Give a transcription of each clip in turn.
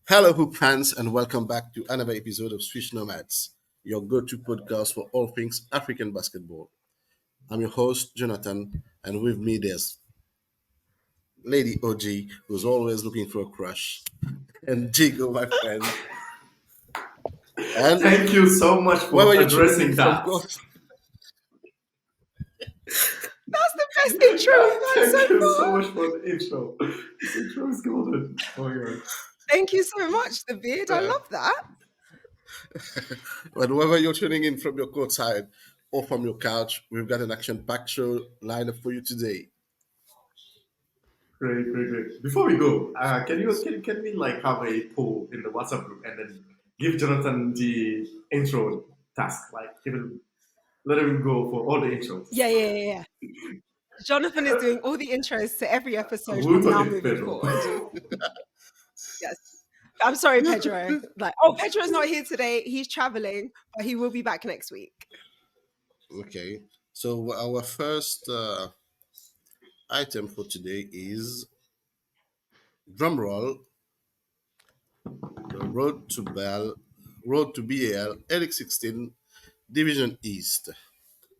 Hello, Hoop fans, and welcome back to another episode of Swish Nomads, your go to podcast for all things African basketball. I'm your host, Jonathan, and with me there's Lady OG, who's always looking for a crush, and Jigo, my friend. And Thank you so much whether for you're tuning in addressing from that. course, That's the best intro we've had Thank so you so far. much for the intro. This intro is golden. Oh my god. Thank you so much, the beard. I uh, love that. and whether you're tuning in from your courtside or from your couch, we've got an action packed show lined up for you today. Great, great, great. Before we go, can we like have a poll in the WhatsApp group and then give Jonathan the intro task? Like let him go for all the intros. Yeah. Jonathan is doing all the intros to every episode We'll from talk now it moving Pedro. forward. Yes. I'm sorry, Pedro. Pedro's not here today. He's traveling, but he will be back next week. Okay, so our first item for today is drumroll, the road to BAL Elite 16 Division East.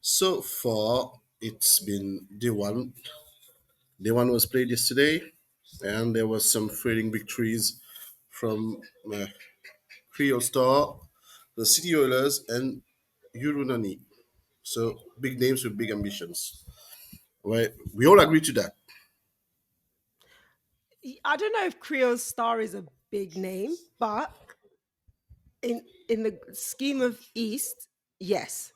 So far, it's been day one. Day one was played yesterday, and there was some thrilling victories from Creole Star, the City Oilers, and Urunani. So big names with big ambitions. Right, we all agree to that. I don't know if Creole Star is a big name, but in the scheme of East, yes.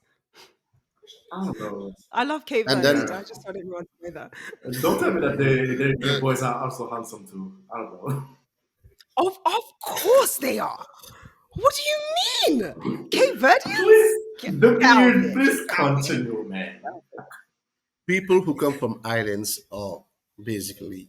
I don't know. I love Cape And Verde. then Yeah. I just want everyone to know that. And don't tell me that their uh, boys are also handsome too. I don't know. Of course they are. What do you mean? Cape Verdeans? Please, Get the out of beard, here. Get please out of here. continue, man. people who come from islands are basically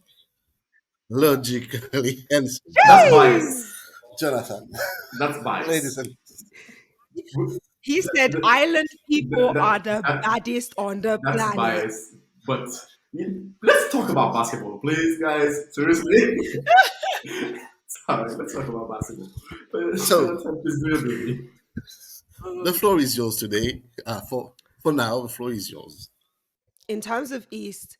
logically and That's Hey! bias. Jonathan, That's ladies bias. and He said The, island people are the, the that, baddest on the that's planet. bias. But let's talk about basketball, please, guys. Seriously. Sorry, let's talk about basketball. so Jonathan, please do your duty. the floor is yours today. For now, the floor is yours. In terms of East,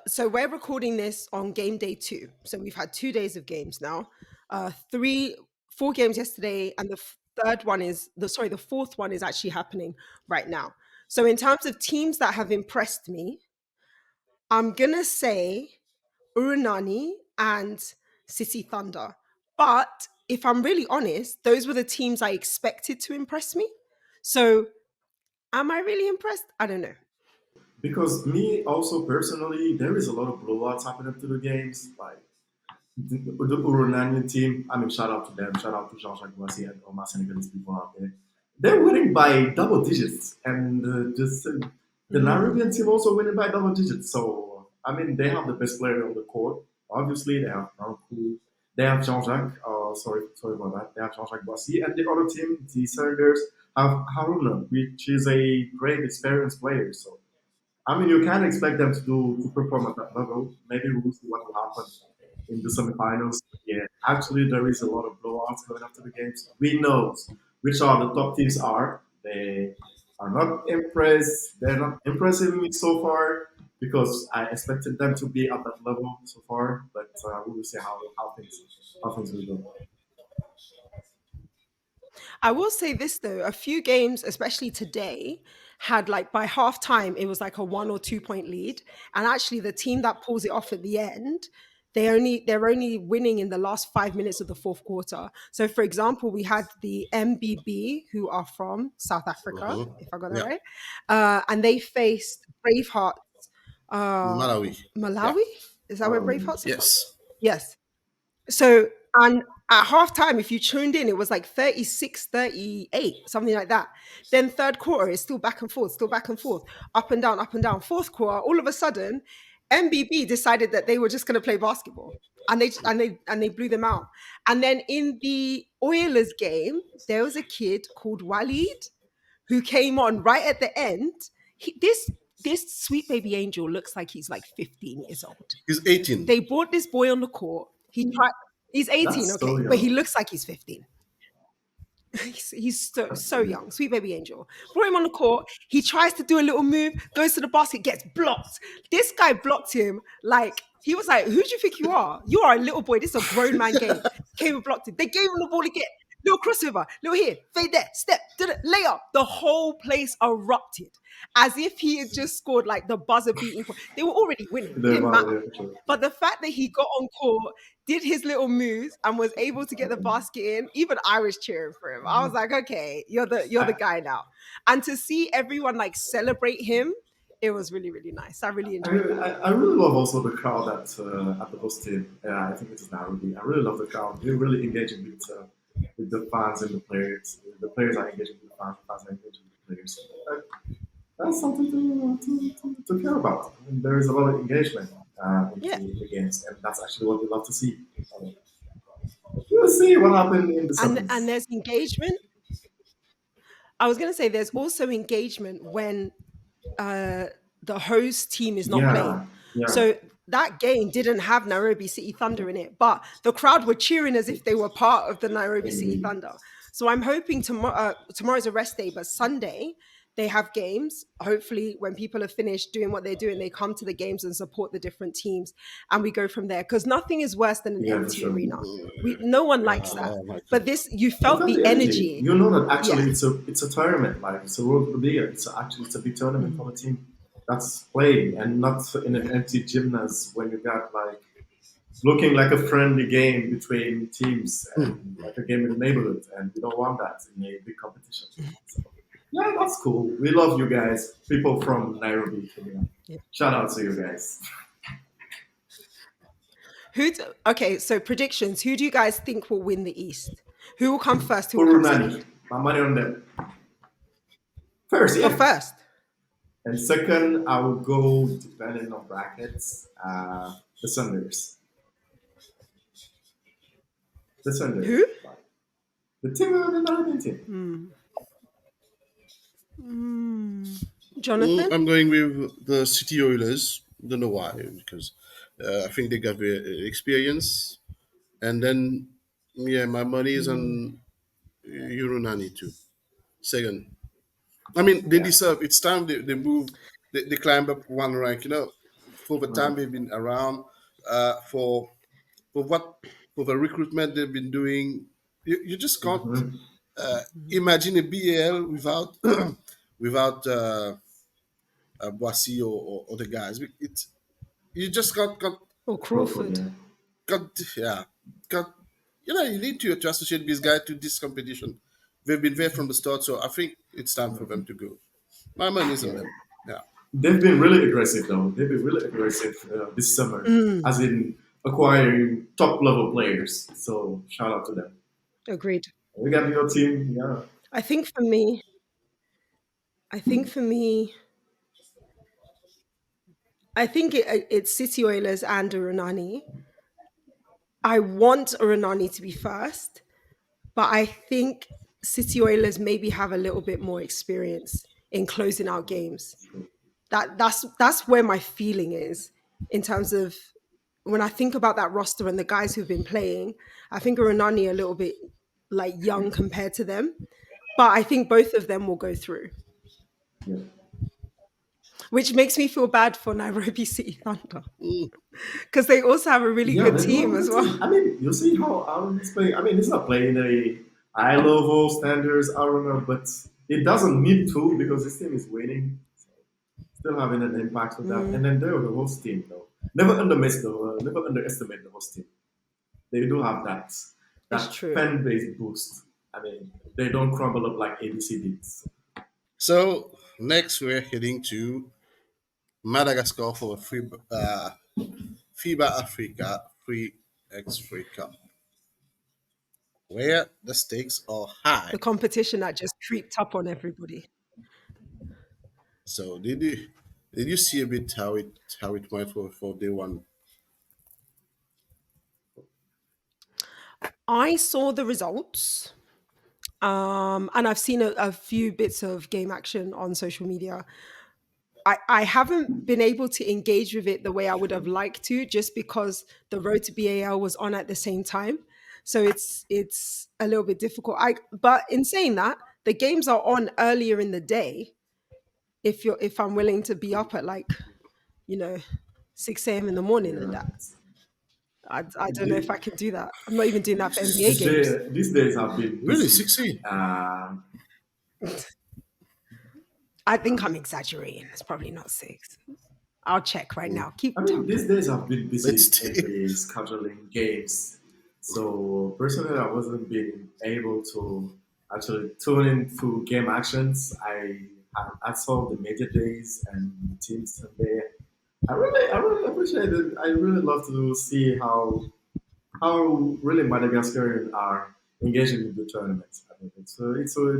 so we're recording this on game day 2. So we've had 2 days of games now. 4 games yesterday, and the third one is the fourth one is actually happening right now. So in terms of teams that have impressed me, I'm gonna say Urunani and City Thunder. But if I'm really honest, those were the teams I expected to impress me. So am I really impressed? I don't know. Because me, also personally, there is a lot of blowouts happening to the games. Like the Urunanian team, I mean, shout out to them. Shout out to Jean-Jacques Boissy and all my Senegalese people out there. They're winning by double digits. And the Mm. Namibian team also winning by double digits. So, I mean, they have the best player on the court. Obviously, they have Franco. They have Jean-Jacques. Sorry about that. They have Jean-Jacques Boissy. And the other team, the Senators, have Haruna, which is a great experienced player. So, I mean, you can expect them to perform at that level. Maybe we'll see what will happen in the semifinals. Yeah, actually, there is a lot of blowouts going after the games. We know which are the top teams are. They are not impressed. They're not impressing me so far because I expected them to be at that level so far. But we will see how things will go. I will say this though, a few games, especially today, had like by half time, it was like a 1 or 2 point lead. And actually the team that pulls it off at the end, they're only winning in the last 5 minutes of the fourth quarter. So for example, we had the MBB who are from South Africa, Mhm. if I got that Yeah, right. And they faced Braveheart uh Malawi. Yeah. Malawi. Is that where Bravehearts are from? Yes. Yes. So, and at halftime, if you tuned in, it was like 36-38, something like that. Then third quarter is still back and forth, still back and forth, up and down, up and down. Fourth quarter, all of a sudden, MBB decided that they were just going to play basketball, and they blew them out. And then in the Oilers game, there was a kid called Walid who came on right at the end. This sweet baby angel looks like he's like 15 years old. He's 18. They brought this boy on the court. He tried. He's 18, That's so okay, but he young. looks like he's 15. He's so young, sweet baby angel. Brought him on the court. He tries to do a little move, goes to the basket, gets blocked. This guy blocked him like he was like, "Who do you think you are? You are a little boy. This is a grown man game." Came and blocked him. They gave him the ball again. Little crossover, little here, fade there, step, did it, layup. The whole place erupted as if he had just scored like the buzzer beating point. They were already winning. It The didn't matter. yeah, sure. But the fact that he got on court, did his little moves, and was able to get the basket in, even I was cheering for him. I was like, okay, you're the I, guy now. And to see everyone like celebrate him, it was really, really nice. I really I, enjoyed that. I really love also the crowd at the host team. I think it is Nairobi. I really love the crowd. They're really engaging with the fans and the players. The players are engaging with the fans are engaging with the players. That's something to care about. And there is a lot of engagement Yeah. into the games, and that's actually what we love to see. Um, we'll see what happened in the And semis. there's engagement. I was gonna say there's also engagement when uh, the host team is not playing. Yeah, yeah, So that game didn't have Nairobi City yeah. Thunder in it, but the crowd were cheering as if they were part of the Nairobi City Indeed. Thunder. So I'm hoping tomorrow's a rest day, but Sunday they have games. Hopefully, when people are finished doing what they're doing, they come to the games and support the different teams, and we go from there. Because nothing is worse than an Yeah, for empty sure. arena. No one likes that. Oh my But god. this, you You felt felt the the energy. energy. You know that Yeah. actually it's a tournament, like it's a road to the beer. It's a big tournament Mm. for the team that's playing, and not in an empty gymnast when you got like looking like a friendly game between teams and like a game in the neighborhood, and we don't want that in a big competition. So, yeah, that's cool. We love you guys, people from Nairobi, Kenya. Yeah. Shout out to you guys. Okay, so predictions. Who do you guys think will win the East? Who will come first? Who will come Urunani, second? my money on them. First, For yeah. first, And second, I will go, depending on brackets, the Sundays. The Sundays. who? Like, the team, the Nigerian team. Hmm. Hmm. Jonathan? I'm going with the City Oilers. Don't know why, because I think they got the experience. And then, yeah, my money is Hmm. on Eurunani too. Second, I mean, they Yeah. deserve. It's time they move. They climb up one rank. For the time Right. they've been around, for for what for the recruitment they've been doing, you just can't Mm-hmm. uh, imagine a BAL without without Boissy or the guys. It's you just Or Crawford, Crawford? yeah. yeah can't you need to associate this guy to this competition. They've been there from the start, so I think it's time for them to go. My money is on Yeah. them. Yeah. They've been really aggressive, though. They've been really aggressive this summer, Mm, as in acquiring top level players. So shout out to them. agreed. We got your team. Yeah. I think for me, I think for me, I think it's City Oilers and Uranani. I want Uranani to be first, but I think City Oilers maybe have a little bit more experience in closing out games. That's where my feeling is in terms of when I think about that roster and the guys who've been playing. I think Uranani a little bit like young compared to them, but I think both of them will go through, Yeah. which makes me feel bad for Nairobi City Thunder Mm. because they also have a really Yeah, good they do team have a as good well. team. I mean, you see how he's playing. I mean, he's not playing a high level standards, I don't know, but it doesn't need to because this team is winning. So still having an impact with that. Mm, And then they're the host team, though. Never underestimate the host team. They do have it's that true. fan base boost. I mean, they don't crumble up like ABC did. So next we're heading to Madagascar for a FIBA Africa 3x3 Cup, where the stakes are high. The competition that just creeped up on everybody. So did you see a bit how it went for day one? I saw the results. And I've seen a few bits of game action on social media. I haven't been able to engage with it the way I would have liked to, just because the road to BAL was on at the same time. So it's a little bit difficult. I But in saying that, the games are on earlier in the day if I'm willing to be up at like, you know, 6 a.m. in the morning and Yeah. that. I don't know if I can do that. I'm not even doing that for NBA These games. these days have been Really, busy. 60? I think I'm exaggerating. It's probably not 6. I'll check right now. I Keep mean, talking. these days have been But busy still, lately scheduling games. So personally, I wasn't being able to actually tune into game actions. I saw the major days and the teams Sunday. I really appreciate it. I really love to see how really Madagascarians are engaging with the tournament. I mean,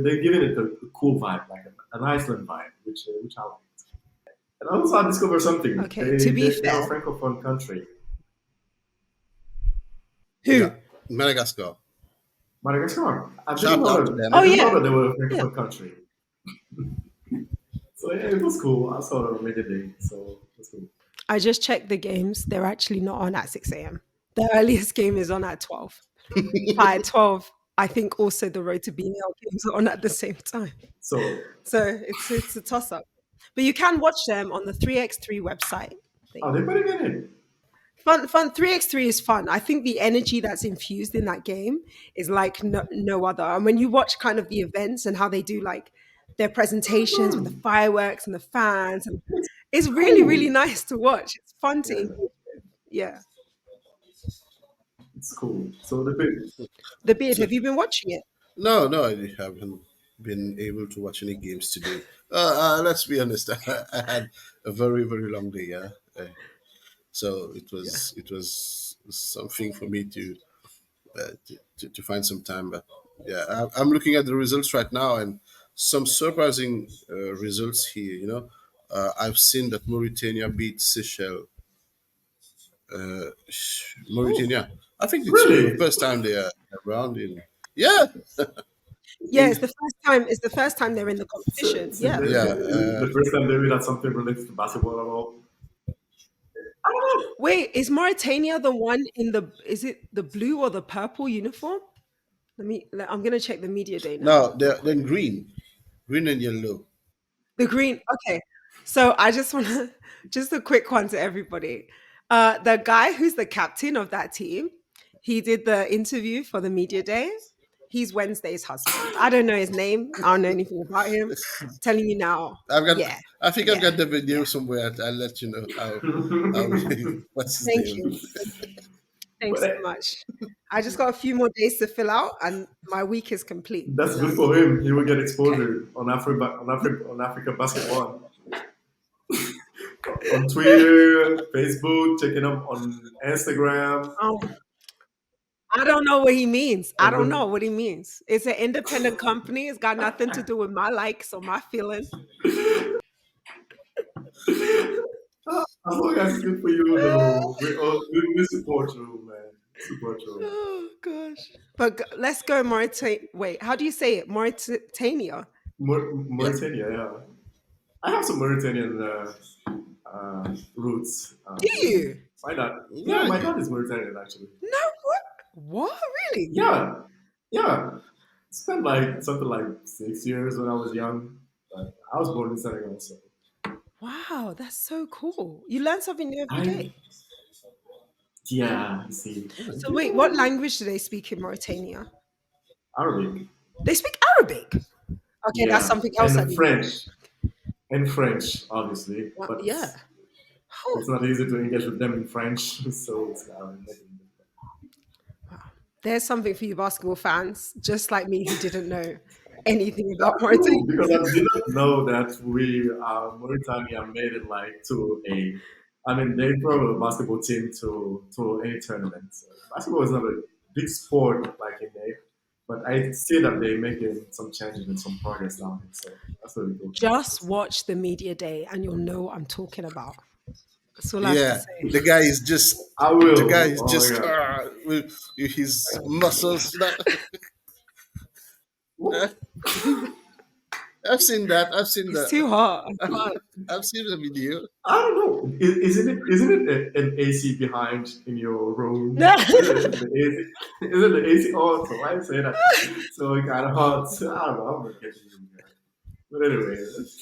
they're giving it a cool vibe, like an Iceland vibe, which I like. And also, I discovered something. Okay, to be They are a fair, francophone country. who? yeah, Madagascar. Madagascar. Shout out to I Oh them. didn't know yeah, that they were a yeah. francophone country. So yeah, it was cool. I saw them made a day, so it was cool. I just checked the games. They're actually not on at 6 a.m. The earliest game is on at 12. But at 12, I think also the Road to BNL games are on at the same time. So So it's a toss up. But you can watch them on the 3x3 website are thing. they putting it in? Fun. 3x3 is fun. I think the energy that's infused in that game is like no other. And when you watch kind of the events and how they do like their presentations with the Hmm, fireworks and the fans, and it's it's really, really cool. nice to watch. It's fun to Yeah, engage with. Yeah. it's cool. So the big, The Beard, So, have you been watching it? no, no, I haven't been able to watch any games today. Let's be honest. I had a very, very long day. Yeah, so Yeah. it was something for me to find some time. But yeah, I'm looking at the results right now, and some surprising results here. I've seen that Mauritania beat Seychelles. Oh. Mauritania. I think it's the really? first time they are around in. Yeah, Yeah, it's the first time they're in the competition. Since Yeah. yeah. the first time they read that something related to basketball at all. I don't know. Wait, is Mauritania the one in the is it the blue or the purple uniform? I'm gonna check the media day now, No, real they're quick. in green, green and yellow. The green. Okay. So I just want to just a quick one to everybody. The guy who's the captain of that team, he did the interview for the media day. He's Wednesday's husband. I don't know his name. I don't know anything about him. Telling you now. I've got. Yeah. I think I've Yeah. got the video Yeah. somewhere. I'll let you know how what's his Thank name. you. But Thanks so much. I just got a few more days to fill out and my week is complete. that's So good for him. He will get okay. exposure on Africa basketball on Twitter, Facebook, checking him on Instagram, Um, I don't know what he means. I and don't know then what he means. It's an independent company. It's got nothing to do with my likes or my feelings. as long as it's good for you, though, we support you, man. Support you. Oh gosh. But let's go Mauritania. Wait, how do you say it? Mauritania. Yeah. Mauritania, yeah. I have some Mauritanian roots. Do you? My dad, yeah, my Really? dad is Mauritanian actually. No. What? Really? Yeah, yeah. Spent like something like 6 years when I was young. But I was born in Senegal, so Wow, that's so cool. You learn something new every I day. yeah. You see, So wait, what language do they speak in Mauritania? Arabic, They speak Arabic. Okay, that's yeah, something else I need to know. And French, obviously, What? but Yeah. Oh, it's not easy to engage with them in French, so it's wow. There's something for you basketball fans, just like me who didn't know anything about that's Mauritania. cool because I didn't know that we Mauritania made it like to a. I mean, they brought a basketball team to any tournament. So basketball is not a big sport like in there, but I see that they're making some changes and some progress down here. So that's really cool. Just watch the media day and you'll know what I'm talking about. That's all I have to Yeah. say. I The guy will. is Oh my just god. with his muscles. Woo. I've seen that. I've seen It's that. too hot. I I've, can't. I've seen the video. I don't know. Isn't it an AC behind in your room? Isn't the AC? Isn't the AC on? So I say that. So it kind of hot. So I don't know. I'm not getting you guys. But anyway, let's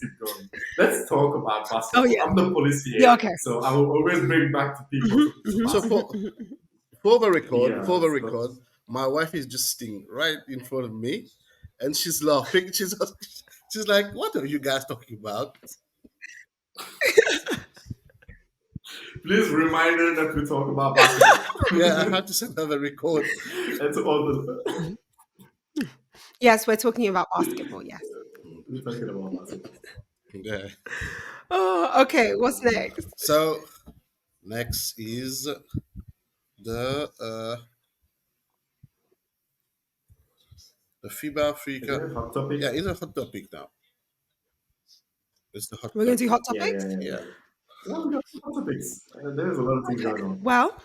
keep going. Let's talk about Oh basketball. yeah. I'm the police Yeah. here, Okay. so I will always bring back to people Mhm, to mhm, So mhm, basketball. for mhm, mhm. for Yeah. the So record, my wife is just sitting right in front of me, and she's laughing. She's like, "What are you guys talking about?" please remind her that we talk about basketball. Yeah, I have to send her the record. And to all the Yes, we're talking about basketball. Yes. we're talking about basketball. Yeah. Oh, okay. What's next? So next is the FIBA Is Africa. there a hot topic? Yeah, it's a hot topic now. It's the hot We're going to do topic. hot Yeah, yeah, topics. yeah, Yeah. yeah. Yeah, we got hot topics. There's a lot of things Okay. going on. Well,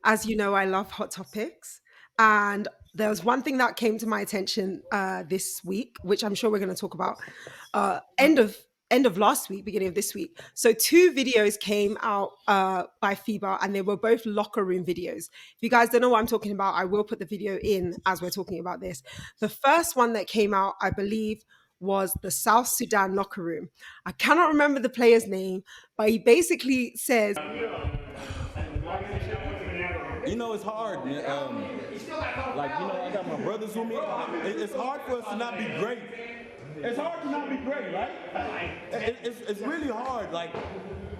as you know, I love hot topics. And there was one thing that came to my attention this week, which I'm sure we're going to talk about. End of last week, beginning of this week. So two videos came out by FIBA, and they were both locker room videos. If you guys don't know what I'm talking about, I will put the video in as we're talking about this. The first one that came out, I believe, was the South Sudan locker room. I cannot remember the player's name, but he basically says, It's hard. I got my brothers with me. It's hard for us to not be great. It's hard to not be great, right? It's really hard. Like,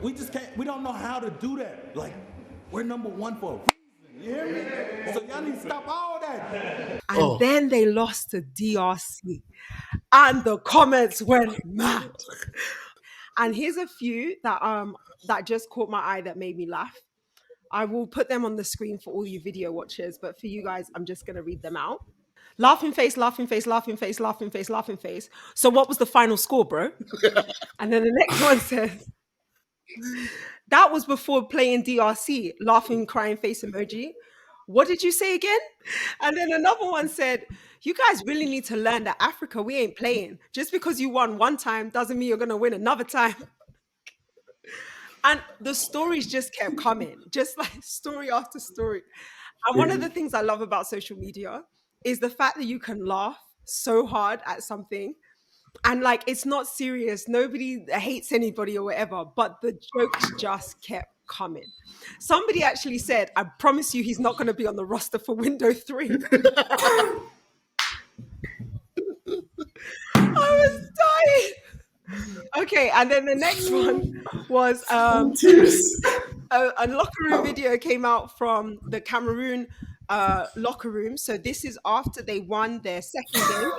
we just can't, we don't know how to do that. Like, we're number one for a reason. You hear me? So y'all need to stop all that. and Oh, then they lost to DRC. And the comments went mad. And here's a few that just caught my eye that made me laugh. I will put them on the screen for all you video watchers, but for you guys, I'm just gonna read them out. Laughing face, laughing face, laughing face, laughing face, laughing face. So what was the final score, bro? And then the next one says, that was before playing DRC, laughing, crying face emoji. What did you say again? And then another one said, you guys really need to learn that Africa, we ain't playing. Just because you won one time doesn't mean you're going to win another time. And the stories just kept coming, just like story after story. And one of the things I love about social media is the fact that you can laugh so hard at something and like it's not serious. Nobody hates anybody or whatever, but the jokes just kept coming. Somebody actually said, I promise you he's not going to be on the roster for window 3. I was dying. Okay, and then the next one was I'm tears. a locker room video came out from the Cameroon locker room. So this is after they won their second game.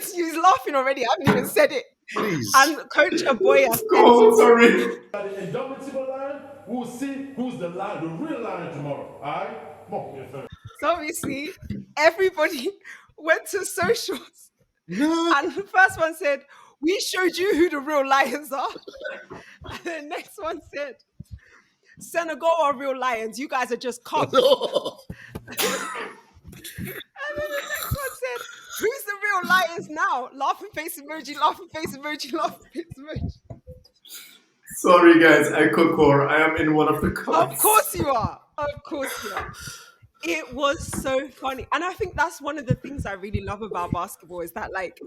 She's laughing already. I haven't even said it. please. And Coach Aboya Go said, on, sorry. Indomitable lion, we'll see who's the lion, the real lion tomorrow. All right? Come on. so obviously everybody went to socials. No. And the first one said, we showed you who the real lions are. And the next one said, Senegal are real lions. You guys are just cubs. No. And then the next one said, who's the real lions now? Laughing face emoji, laughing face emoji, laughing face emoji. Sorry, guys. I concur. I am in one of the Of comments. course you are. Of course you are. It was so funny. And I think that's one of the things I really love about basketball is that like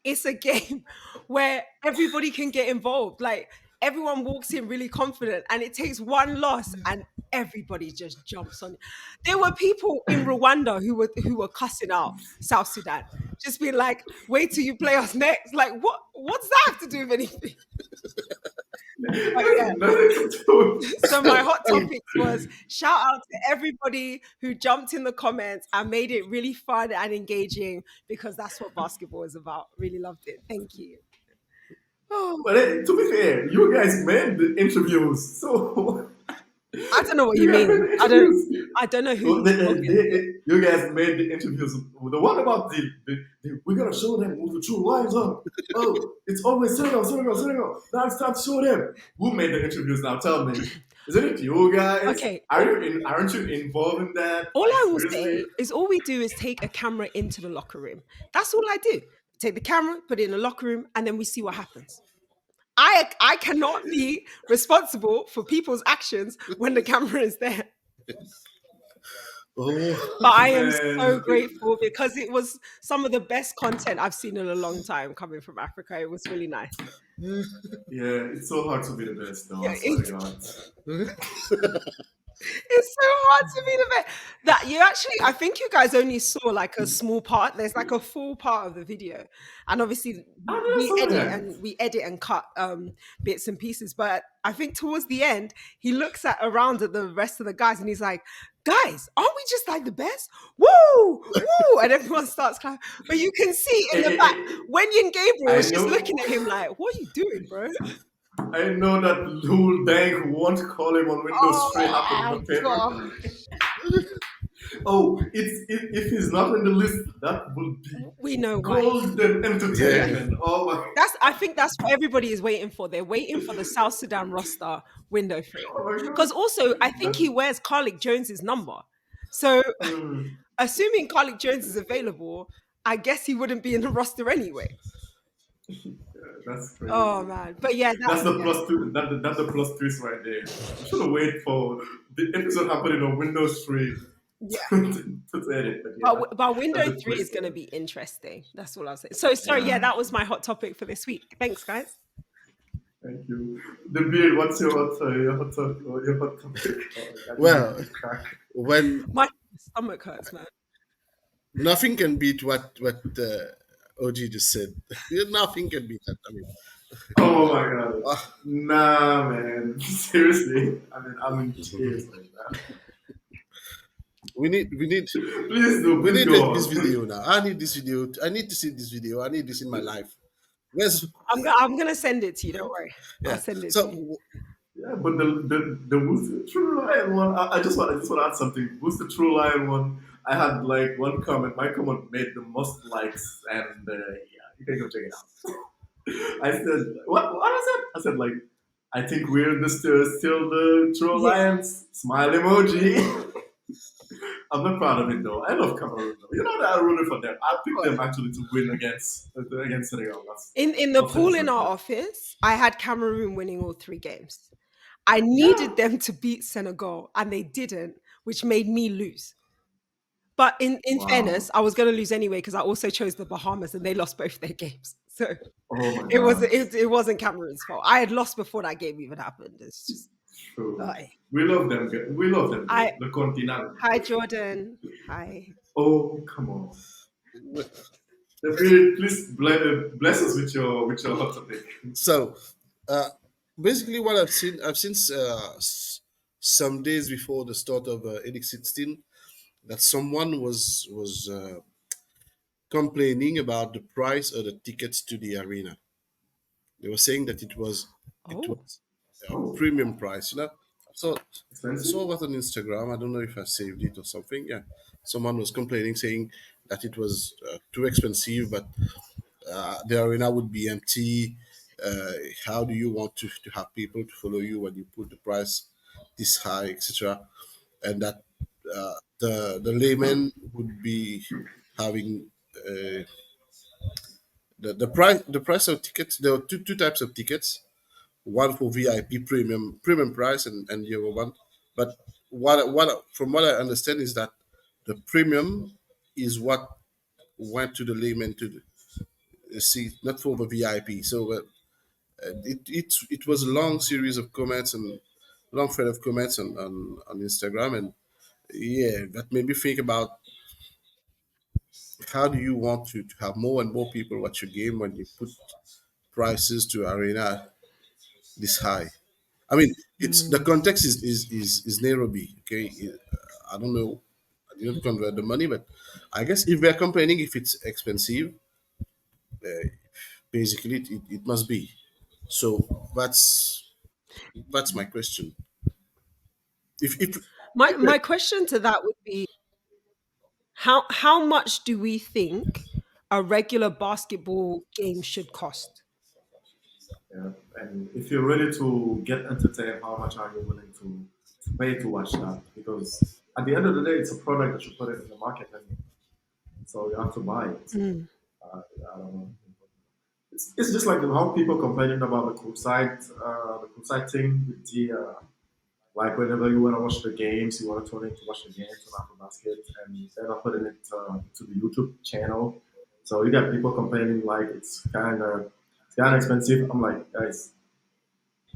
it's a game where everybody can get involved. Like everyone walks in really confident and it takes one loss and everybody just jumps on it. There were people in Rwanda who were cussing out South Sudan, just being like, wait till you play us next. Like what's that have to do with anything? But yeah. Nothing to do. So my hot topics was shout out to everybody who jumped in the comments and made it really fun and engaging because that's what basketball is about. Really loved it. Thank you. Oh, But to be fair, you guys made the interviews, so I don't know what You you guys made mean. the interviews. I don't know who Well, he's talking to. you guys made the interviews. The one about we're gonna show them who the true lions are. Oh, it's always Senegal, Senegal, Senegal. Now it's time to show them. Who made the interviews now? Tell me. Isn't it you guys? Okay, Aren't you involved in that? all Like I will seriously? say is all we do is take a camera into the locker room. That's all I do. Take the camera, put it in the locker room, and then we see what happens. I cannot be responsible for people's actions when the camera is there. Oh, But I am so Man, grateful because it was some of the best content I've seen in a long time coming from Africa. It was really nice. yeah, it's so hard to be the best though, Yeah, I swear to God. it's so hard to be the best. That you actually, I think you guys only saw like a small part. There's like a full part of the video, and obviously I never saw that. we edit and cut bits and pieces. But I think towards the end, he looks at around at the rest of the guys, and he's like, "Guys, aren't we just like the best? Woo, woo!" And everyone starts clapping. But you can see in Eh, the eh, back, eh, Wenyan Gabriel I was just know. looking at him like, "What are you doing, bro?" I know that Lul Dang won't call him on Windows 3 happened Oh on paper. god. Oh, if he's not in the list, that would be We know why. golden Yeah. yeah. entertainment. Oh my, That's I think that's what everybody is waiting for. They're waiting for the South Sudan roster window frame. oh my Because god. also I think he That, wears Carlick Jones's number. So mm, assuming Carlick Jones is available, I guess he wouldn't be in the roster anyway. yeah, that's Oh crazy. man. But yeah, that That's the yeah. plus two. That's the plus twist right there. You should have waited for the episode happening on Windows 3 Yeah. to edit. But yeah, But that's window the three is twist gonna there. be interesting. That's all I'll say. So sorry, yeah, Yeah. that was my hot topic for this week. Thanks, guys. Thank you. The beard. What's your hot topic? Oh, that made Well, me crack. when My stomach hurts, man. nothing can beat what OG just said. Nothing can beat that. I mean, Oh my god. uh, Nah, man. Seriously. I mean, I'm in tears right now. we need we need we Please need go this on. video now. I need this video. I need to see this video. I need this in my life. Where's I'm gonna send it to you. Don't worry. I'll yeah? send it to you. So Yeah, but the Who's the True Lion one, I just want to add something. Who's the True Lion one? I had like one comment. My comment made the most likes, and yeah, you can go check it out. I said, what I said? I said like, I think we're still the True Yeah. Lions. Smile emoji. I'm not proud of it though. I love Cameroon though. You know that I rooted for them. I picked them actually to win against Senegal. In the I'll tell you pool in straight our up. office, I had Cameroon winning all three games. I Yeah. needed them to beat Senegal and they didn't, which made me lose. But in fairness, Wow. I was going to lose anyway because I also chose the Bahamas and they lost both their games. So Oh my God. it wasn't Cameroon's fault. I had lost before that game even happened. It's just True. uh, We love them. We love them I though. The continent. hi Jordan. Hi. Oh come on. Please bless us with your hot topic. so uh, basically, what I've seen some days before the start of Elite 16 that someone was complaining about the price of the tickets to the arena. They were saying that it Oh. was a Oh, premium price. So I expensive. saw that on Instagram. I don't know if I saved it or something. Yeah, someone was complaining, saying that it was too expensive, but the arena would be empty. Uh, how do you want to have people to follow you when you put the price this high, etc. And that the layman would be having uh, the price of tickets. There are two types of tickets. One for VIP premium price and the other one. But what from what I understand is that the premium is what went to the layman to see, not for the VIP. So it was a long series of comments and long thread of comments on Instagram, and yeah, that made me think about how do you want to have more and more people watch your game when you put prices to arena this high. I mean, it's the Mm. context is Nairobi. Okay, I don't know. I didn't convert the money, but I guess if they're complaining if it's expensive, basically it must be. So that's my question. if My question to that would be, how much do we think a regular basketball game should cost? Yeah. And if you're ready to get entertained, how much are you willing to pay to watch that? Because at the end of the day, it's a product that you put it in the market, and so you have to buy it. Mm, I don't know. It's just like how people complaining about the courtside thing with the like whenever you want to watch the games, you want to tune in to watch the games on AfroBasket, and they're not putting it to the YouTube channel. So you got people complaining like it's kind of expensive. I'm like, guys,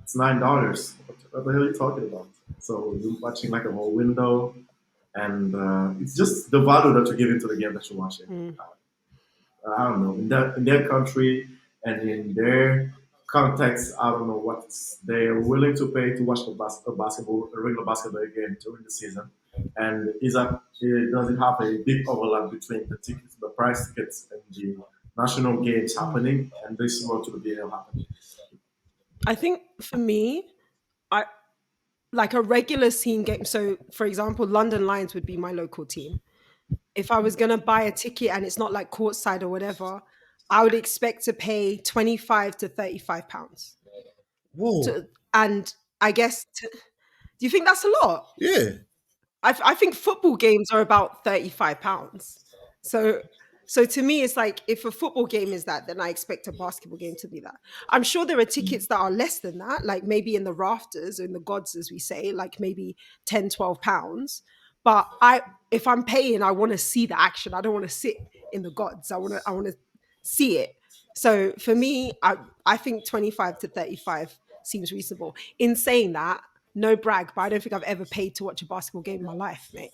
it's $9. What the hell are you talking about? So you're watching like a whole window, and it's just the value that you're giving to the game that you're watching. mm. I don't know, in their country and in their context, I don't know what they're willing to pay to watch a regular basketball game during the season. And does it have a big overlap between the price tickets, and the national games happening, and this World to the BAL happening? I think for me, I like a regular scene game. So, for example, London Lions would be my local team. If I was gonna buy a ticket and it's not like courtside or whatever, I would expect to pay 25 to 35 pounds. whoa, And I guess, do you think that's a lot? yeah. I think football games are about £35. So so to me, it's like if a football game is that, then I expect a basketball game to be that. I'm sure there are tickets that are less than that, like maybe in the rafters or in the gods, as we say, like maybe 10, £12. But if I'm paying, I want to see the action. I don't want to sit in the gods. I want to see it. So for me, I think 25 to 35 seems reasonable. In saying that, no brag, but I don't think I've ever paid to watch a basketball game in my life, mate.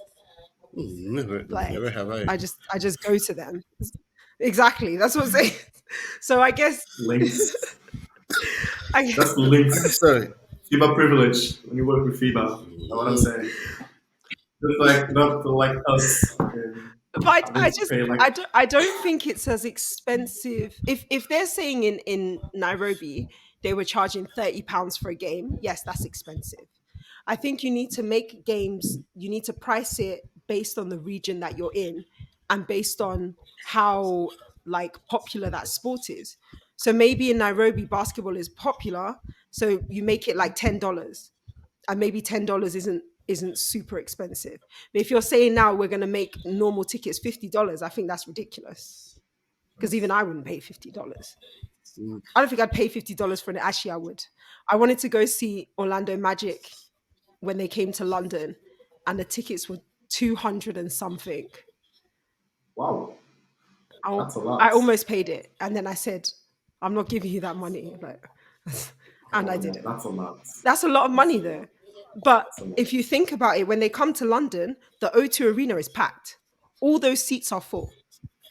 Never Like have I. I just go to them. Exactly. That's what I'm saying. So I guess Links. I That's the links. Sorry. FIBA privilege when you work with FIBA. That's what I'm saying. Just like not like us but I having to just pay like I don't think it's as expensive. If they're saying in Nairobi they were charging £30 for a game, yes, that's expensive. I think you need to make games, you need to price it based on the region that you're in and based on how like popular that sport is. So maybe in Nairobi basketball is popular, so you make it like $10, and maybe $10 isn't super expensive. But if you're saying now we're going to make normal tickets $50, I think that's ridiculous. Because even I wouldn't pay $50. Mm, I don't think I'd pay $50 for an. Actually, I would. I wanted to go see Orlando Magic when they came to London, and the tickets were 200 and something. wow, I, that's a lot. I almost paid it, and then I said, "I'm not giving you that money." Like, Come and I on, man, didn't. that's a lot. That's a lot of That's money, though. But that's a lot. if you think about it, when they come to London, the O2 Arena is packed. All those seats are full.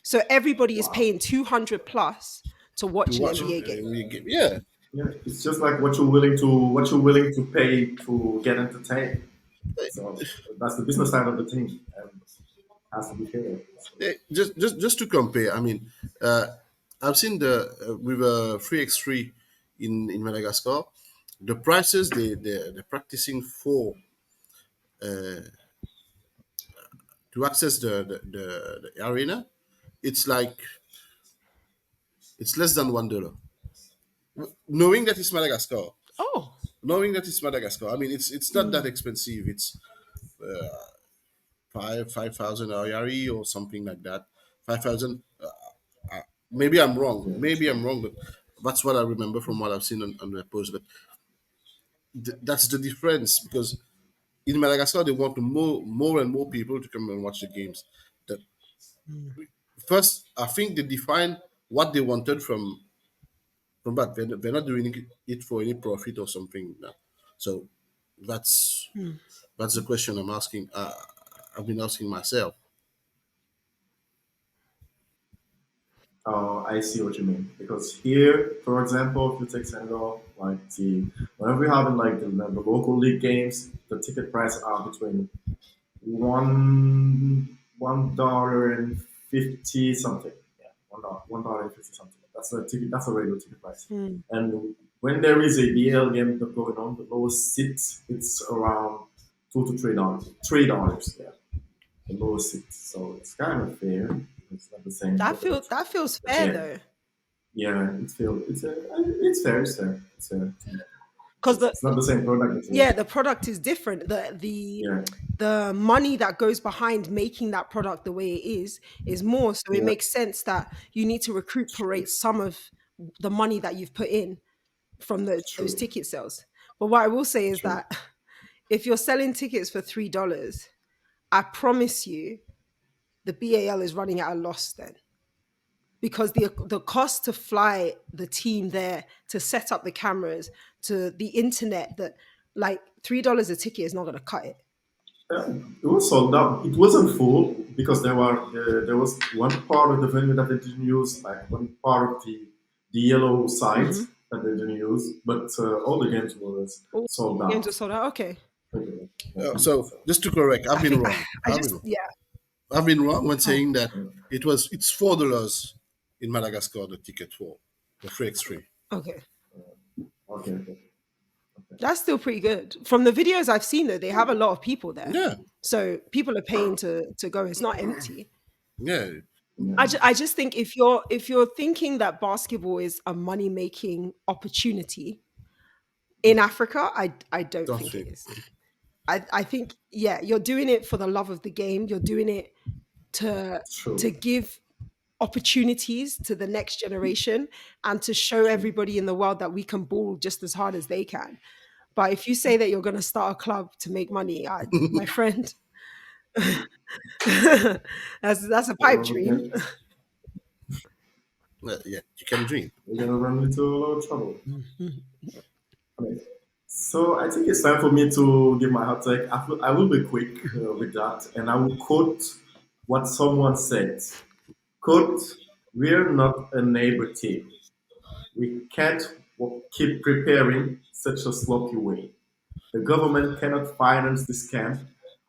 So everybody is Wow. paying 200 plus to to watch an watch NBA game. yeah. Yeah, it's just like what you're willing to pay to get entertained. So that's the business side of the thing, and has to be fair. So, Just to compare, I mean, uh, I've seen the with a 3x3 in Madagascar, the prices they're practicing for to access the arena. It's like it's less than $1. Knowing that it's Madagascar, Oh, I mean, it's not that expensive. It's 5,000 Ayari or something like that. 5,000. Maybe I'm wrong. yeah, Maybe I'm wrong, but that's what I remember from what I've seen on the post. But that's the difference because in Madagascar they want more and more people to come and watch the games. That first, I think they define what they wanted from that. They're not doing it for any profit or something. No. So that's that's the question I'm asking. I've been asking myself. I see what you mean. Because here, for example, if you take Senegal, like whenever we're having like the local league games, the ticket prices are between $1 and 50 something. Yeah, $1 and 50 something. That's a ticket. That's a regular ticket price. mm, And when there is a BL game going on, the lowest seat it's around $2 to $3. Yeah, the lowest seat. So it's kind of fair. It's not the same product, That feels but fair yeah, though, yeah, it's fair. It's fair. It's fair. because It's not the same product, but yeah, yeah, the product is different. yeah, The money that goes behind making that product the way it is more. So it yeah. makes sense that you need to recuperate some of the money that you've put in from those True. ticket sales. But what I will say is True. that if you're selling tickets for $3, I promise you the BAL is running at a loss then. Because the cost to fly the team there, to set up the cameras, to the internet, that like $3 a ticket is not going to cut it. It was sold out. It wasn't full because there was one part of the venue that they didn't use, like one part of the yellow side Hmm. that they didn't use, but all the games was All sold games out. are sold out. Okay, Yeah. So So, just to correct, I've I been think wrong. I I've been just wrong. yeah. I've been wrong when Oh, saying that it's $4 in Madagascar the ticket for the 3x3. okay. okay, okay, okay. That's still pretty good. From the videos I've seen, though, they have a lot of people there, Yeah, so people are paying to go. It's not empty. yeah. Yeah, I just think if you're thinking that basketball is a money making opportunity in Africa, I don't Don't think it think. is. I think yeah, you're doing it for the love of the game. You're doing it to true, give opportunities to the next generation and to show true. everybody in the world that we can ball just as hard as they can. But if you say that you're going to start a club to make money, my friend, that's a pipe We're dream. gonna, Yeah, you can dream. we're gonna run into a lot of trouble. Okay. So I think it's time for me to give my hot take. I will be quick with that, and I will quote what someone said. Quote, we're not a neighbor team. We can't keep preparing such a sloppy way. The government cannot finance this camp.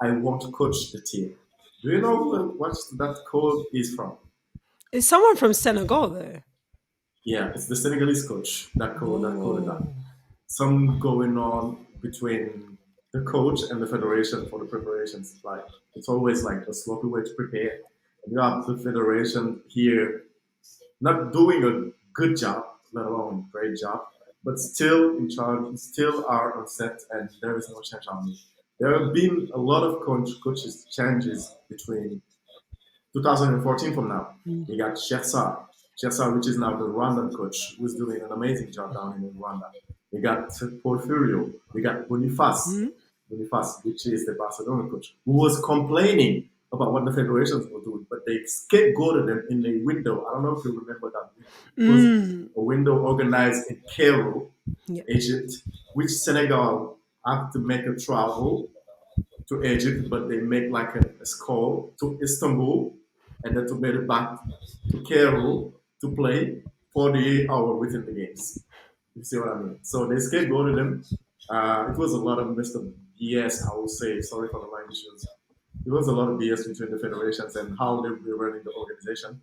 I won't coach the team. Do you know what that quote is from? Is someone from Senegal though? Yeah, it's the Senegalese coach that quoted that. Whoa. Some going on between the coach and the federation for the preparations. Like it's always like a sloppy way to prepare. And you have the federation here not doing a good job, let alone great job, but still in charge, still are on set, and there is no change on me. There have been a lot of coaches changes between 2014 from now. We got Chessa, which is now the Rwandan coach, who's doing an amazing job down in Rwanda. We got Porfirio. We got Mhm. Boniface, which is the Barcelona coach, who was complaining about what the federations were doing, but they scapegoated them in a window. I don't know if you remember that. It was Mm. a window organized in Cairo, Yeah. Egypt, which Senegal had to make a travel to Egypt, but they make like a call to Istanbul and then to make it back to Cairo to play 48 hours within the games. You see what I mean? So they scapegoated him. It was a lot of Mr. BS, I will say. Sorry for the language use. It was a lot of BS between the federations and how they were running the organization.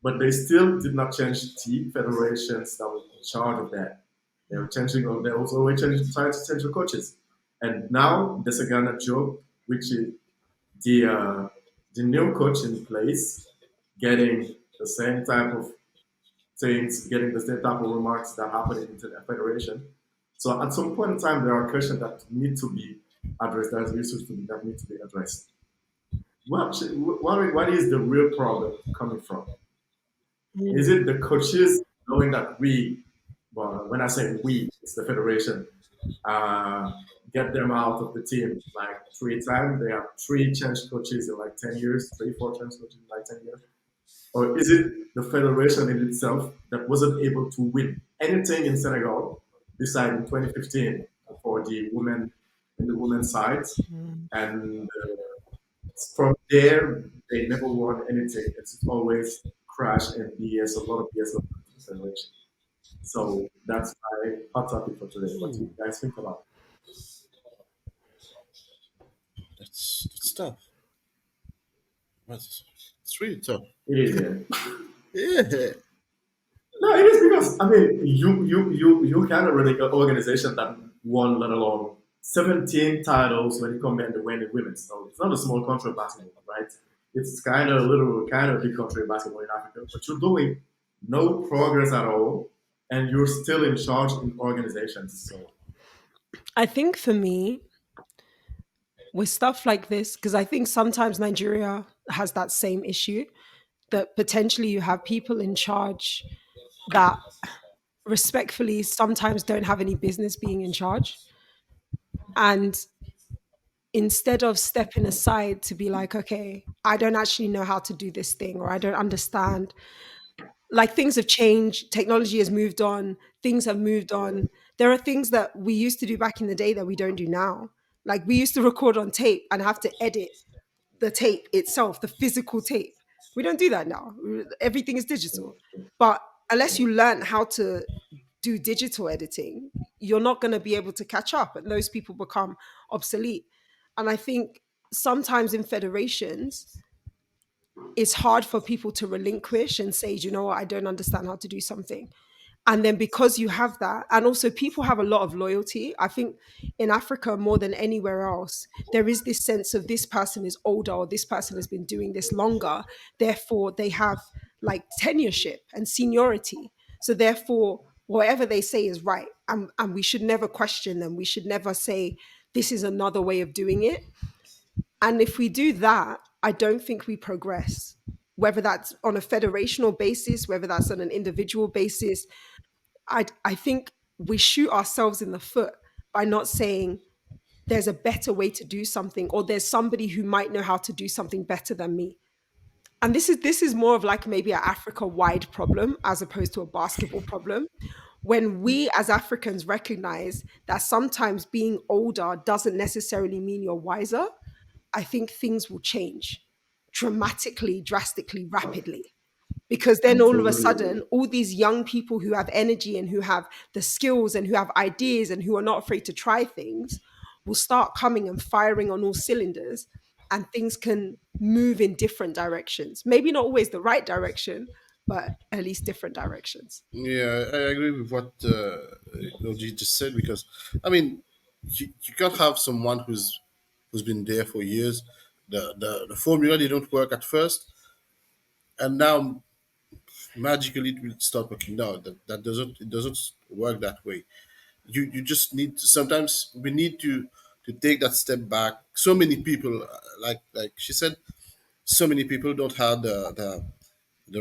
But they still did not change the federations that were in charge of that. They were changing, they also were changing, trying to change the coaches. And now the Sagana job, which is the uh, the new coach in place, getting the same type of things, getting the same type of remarks that happen in the federation. So at some point in time, there are questions that need to be addressed. There's issues that need to be addressed. What is the real problem coming from? Is Mm. it the coaches knowing that we, well, when I say we, it's the federation, uh, get them out of the team like 3 times? They have three change coaches in like 10 years, three, four change coaches in like 10 years. Or is it the federation in itself that wasn't able to win anything in Senegal besides in 2015 for the women in the women's side? Mm. And from there, they never won anything. It's always crash and BS, a lot of BS of the federation. So that's my hot topic for today. What do you guys think about That's tough. It's really tough. it? It is, yeah. Yeah. No, it is because I mean you kind of running an organization that won, let alone 17 titles when you combine the men and women. So it's not a small country of basketball, right? It's kind of a little, kind of a big country of basketball in Africa, but you're doing no progress at all, and you're still in charge in organizations. So I think for me, with stuff like this, because I think sometimes Nigeria has that same issue that potentially you have people in charge that respectfully sometimes don't have any business being in charge. And instead of stepping aside to be like, okay, I don't actually know how to do this thing, or I don't understand, like things have changed, technology has moved on, things have moved on. There are things that we used to do back in the day that we don't do now. Like we used to record on tape and have to edit the tape itself, the physical tape. We don't do that now. Everything is digital. But unless you learn how to do digital editing, you're not going to be able to catch up, and those people become obsolete. And I think sometimes in federations, it's hard for people to relinquish and say, "Do you know what, I don't understand how to do something." And then because you have that, and also people have a lot of loyalty. I think in Africa more than anywhere else, there is this sense of this person is older or this person has been doing this longer, therefore they have like tenureship and seniority. So therefore whatever they say is right, and we should never question them. We should never say this is another way of doing it. And if we do that, I don't think we progress, whether that's on a federational basis, whether that's on an individual basis. I think we shoot ourselves in the foot by not saying there's a better way to do something, or there's somebody who might know how to do something better than me. And this is more of like maybe an Africa wide problem as opposed to a basketball problem. When we as Africans recognize that sometimes being older doesn't necessarily mean you're wiser, I think things will change dramatically, drastically, rapidly. Because then I'm all of a totally sudden, agree. all these young people who have energy and who have the skills and who have ideas and who are not afraid to try things will start coming and firing on all cylinders, and things can move in different directions. Maybe not always the right direction, but at least different directions. Yeah, I agree with what OG just said because, I mean, you can't have someone who's been there for years. The formula didn't work at first, and now magically it will start working. Now that doesn't, it doesn't work that way. You just need to, sometimes we need to take that step back. So many people, like she said, so many people don't have the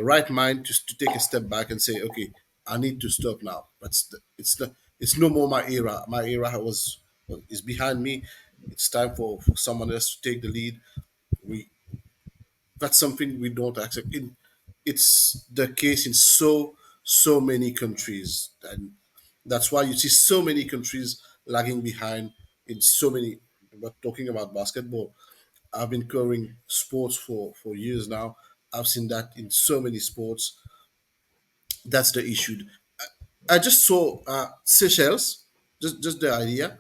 right mind to take a step back and say, okay, I need to stop now. But it's no more my era. My era is behind me. It's time for someone else to take the lead. We That's something we don't accept. It's the case in so many countries, and that's why you see so many countries lagging behind in so many. But talking about basketball, I've been covering sports for years now. I've seen that in so many sports. That's the issue. I just saw Seychelles, just the idea.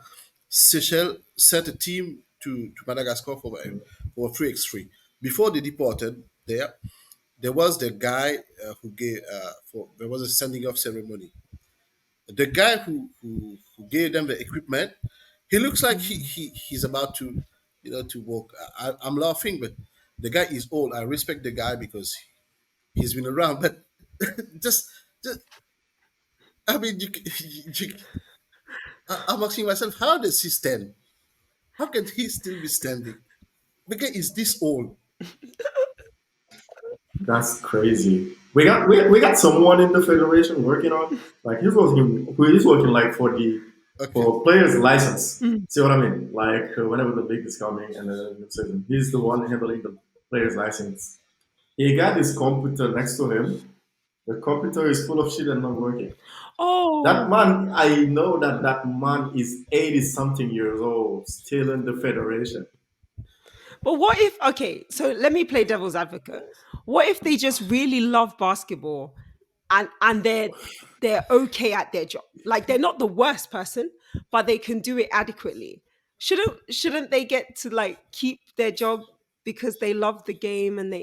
Seychelles sent a team to Madagascar for 3x3. Before they deported there was the guy who gave for there was a sending off ceremony. The guy who gave them the equipment, he looks like he's about to to walk. I'm laughing, but the guy is old. I respect the guy because he's been around, but just just I mean, I'm asking myself, how does he stand? How can he still be standing? The guy is this old. That's crazy. We got someone in the federation working on, like he's working like for the Okay. for players license. Mm. See what I mean? Like whenever the league is coming and the new season, he's the one handling the players license. He got his computer next to him. The computer is full of shit and not working. That Oh, man, I know that that man is 80 something years old, still in the federation. but what if, okay, so let me play devil's advocate. What if they just really love basketball, and they're okay at their job? Like they're not the worst person, but they can do it adequately. Shouldn't they get to like keep their job because they love the game and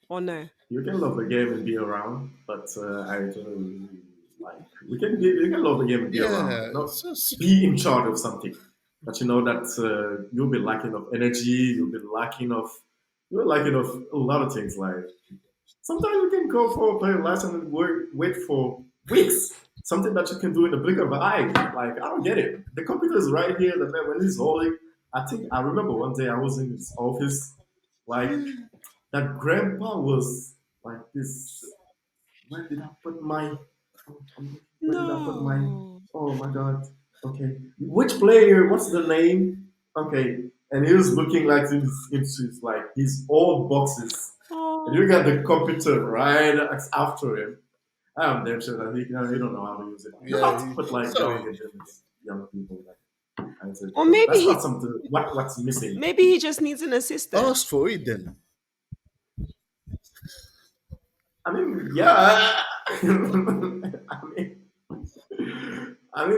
or no? You can love the game and be around, but I don't like we can love the game and be around, Yeah. not It's just, be in charge of something. that you know that you'll be lacking of energy, you'll be lacking of a lot of things. Like sometimes you can go for a player lesson and wait for weeks. Something that you can do in the blink of an eye. Like I don't get it. The computer is right here. The man when he's holding, I think I remember one day I was in his office. Like that grandpa was like this. Where did I put my? Where did I put my? No. Oh my god. Okay. Which player? What's the name? Okay. And he was looking like into his like his old boxes. And Oh. you got the computer right after him. I'm damn sure that he don't know how to use it. You Yeah, have to put like sorry. young people like I said Or because maybe that's not he something what's missing. maybe he just needs an assistant. Ask for it then. I mean, yeah.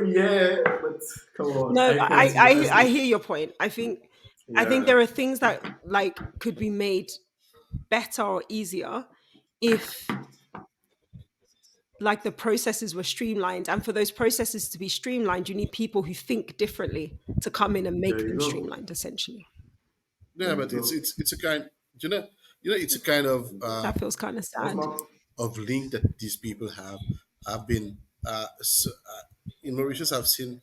Yeah, but come on, No, iPhones, I University. hear your point. I think Yeah, there are things that like could be made better or easier if like the processes were streamlined, and for those processes to be streamlined you need people who think differently to come in and there make you them go. streamlined essentially. Yeah, There you but go. it's a kind, you know, it's a kind That feels kind of What's sad. about? of link that these people have. I've been in Mauritius. I've seen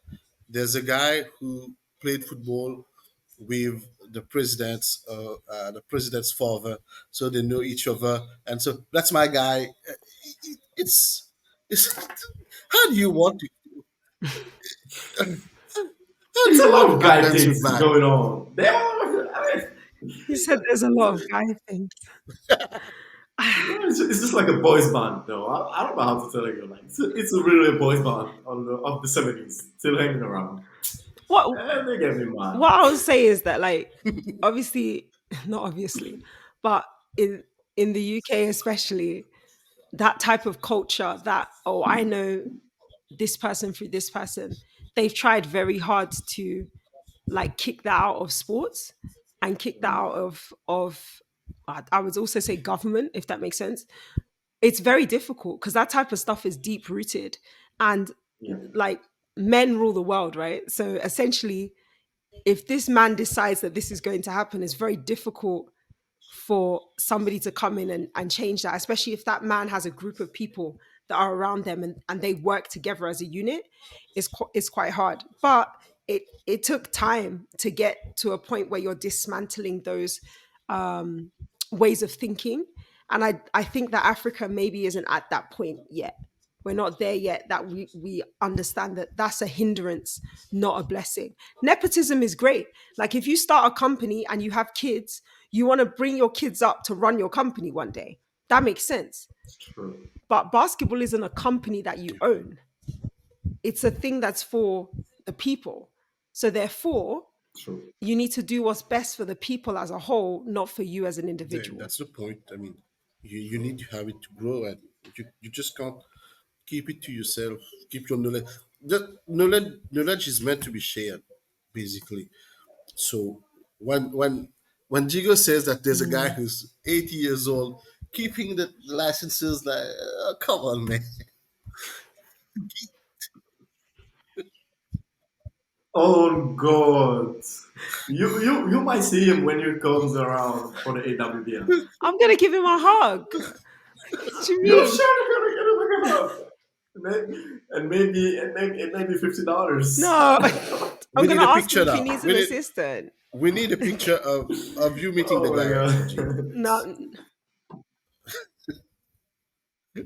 there's a guy who played football with the president's father, so they know each other, and so that's my guy. It's it's how do you want to how do It's a you want lot to of get guy them things survive? going on. There are, I mean, You said there's a lot of guy things. it's just like a boys band, though. I don't know how to tell you. Like, it's a really a boys band on of the '70s, still hanging around, what and they get me mad. what I'll say is that like obviously not obviously, but in the UK especially, that type of culture that, oh, I know this person through this person, they've tried very hard to like kick that out of sports and kick that out of I would also say government, if that makes sense. It's very difficult because that type of stuff is deep rooted, and Yeah, like men rule the world, right? So essentially, if this man decides that this is going to happen, it's very difficult for somebody to come in and change that, especially if that man has a group of people that are around them and they work together as a unit. It's quite hard. But it took time to get to a point where you're dismantling those um, ways of thinking. And I think that Africa maybe isn't at that point yet. We're not there yet that we understand that that's a hindrance, not a blessing. Nepotism is great. Like if you start a company and you have kids, you want to bring your kids up to run your company one day. That makes sense. true, But basketball isn't a company that you own. It's a thing that's for the people. So therefore, true, you need to do what's best for the people as a whole, not for you as an Then individual. that's the point. I mean, you need to have it to grow, and you just can't keep it to yourself. Keep your knowledge. The knowledge is meant to be shared, basically. So when Jigo says that there's a guy Mm. who's 80 years old keeping the licenses, like come on, man. oh God. You might see him when he comes around for the AWBL. I'm gonna give him a hug. What do you You're mean? sure gonna get him like a hug. And maybe $50. No, I'm We gonna need a ask him picture if he now. needs an assistant. We need a picture of you meeting the Oh my guy, Jigo. god. No,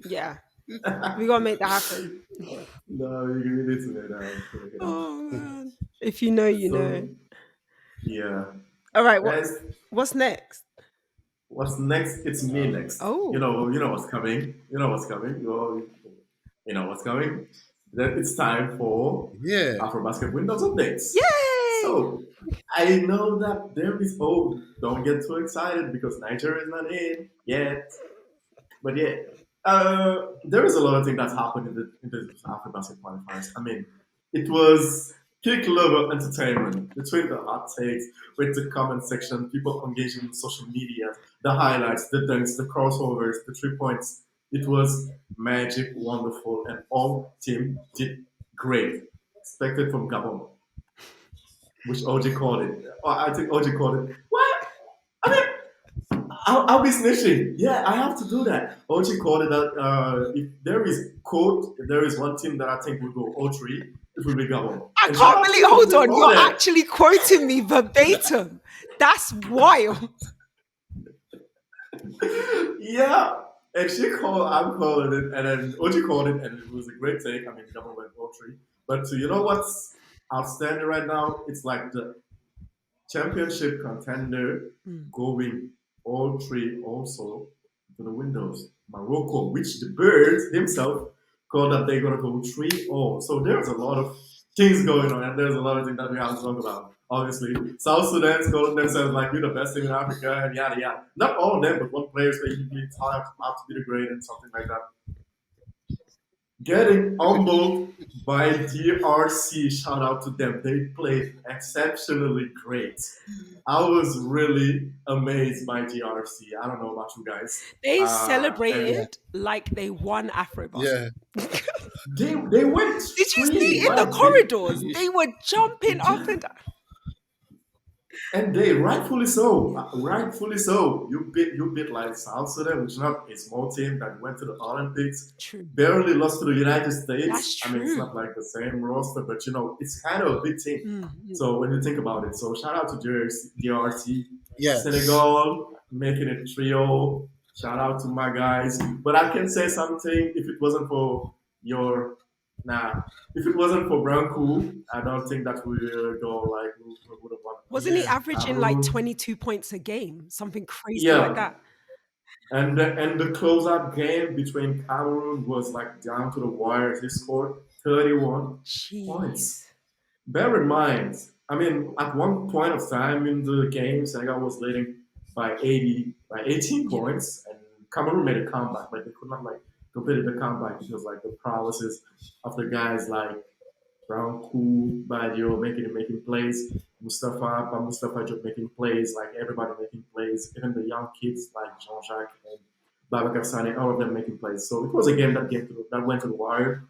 yeah, we gotta make that happen. No, you need to make that one. Make it happen. Oh man, if you know, you know. So yeah. All right, Guys, what's next? what's next? It's me next. Oh, You know what's coming. You know what's coming. You know what's coming. Then it's time for Yeah, AfroBasket Windows updates. yay! So I know that there is hope. Don't get too excited because Nigeria is not in yet. But yeah, there is a lot of things that's happened in the AfroBasket qualifiers. I mean, it was peak level entertainment between the hot takes, with the comment section, people engaging in social media, the highlights, the dunks, the crossovers, the 3 points. It was magic, wonderful, and all team did great. Expected from Gabon. which OG called it. I think OG called it. What? I mean, I'll be snitching. Yeah, I have to do that. OG called it that if there is quote, if there is one team that I think will go 0-3, it will be Gabon. I And shout can't out to believe. you, Hold you on, know you're that. actually quoting me verbatim. That's wild. Yeah. And she called, I'm calling it, and then OG called it, and it was a great take. I mean, Gabon went 0-3. But you know what's outstanding right now? It's like the championship contender Mm. going all three also to the windows. Morocco, which the birds himself called that they're gonna go 3-0. So there's a lot of things going on, and there's a lot of things that we have to talk about. Obviously, South Sudan's calling themselves like we're the best team in Africa, and yada yada. Not all of them, but one player specifically out to be the great and something like that. Getting humbled by DRC. Shout out to them. They played exceptionally great. I was really amazed by DRC. I don't know about you guys. They And Yeah, celebrated like they won yeah. AfroBasket. they went Did you three see in the right. corridors? They were jumping up Yeah, and down. and they rightfully so, rightfully so. You beat like South Sudan, which is not a small team that went to the Olympics, True. barely lost to the United That's States. I mean, it's true. not like the same roster, but it's kind of a big team. Mm. So when you think about it, so shout out to DRC, Yes. Senegal making it trio. Shout out to my guys. But I can say something. If it wasn't for your nah, if it wasn't for Branco, I don't think that we go like we would have won. Wasn't he Yeah. averaging like Cameroon, 22 points a game? Something crazy like yeah, that. and the closeout game between Cameroon was like down to the wire. He scored 31 Jeez. points. Bear in mind, I mean, at one point of time in the game, Senegal was leading by 18 Yeah. points, and Cameroon made a comeback, but they could not like complete the comeback because like the prowesses of the guys like Brown, Cool, Badio making plays, Mustafa just making plays, like everybody making plays, even the young kids like Jean-Jacques and Babacar Sane, all of them making plays. So it was a game that went to the wire,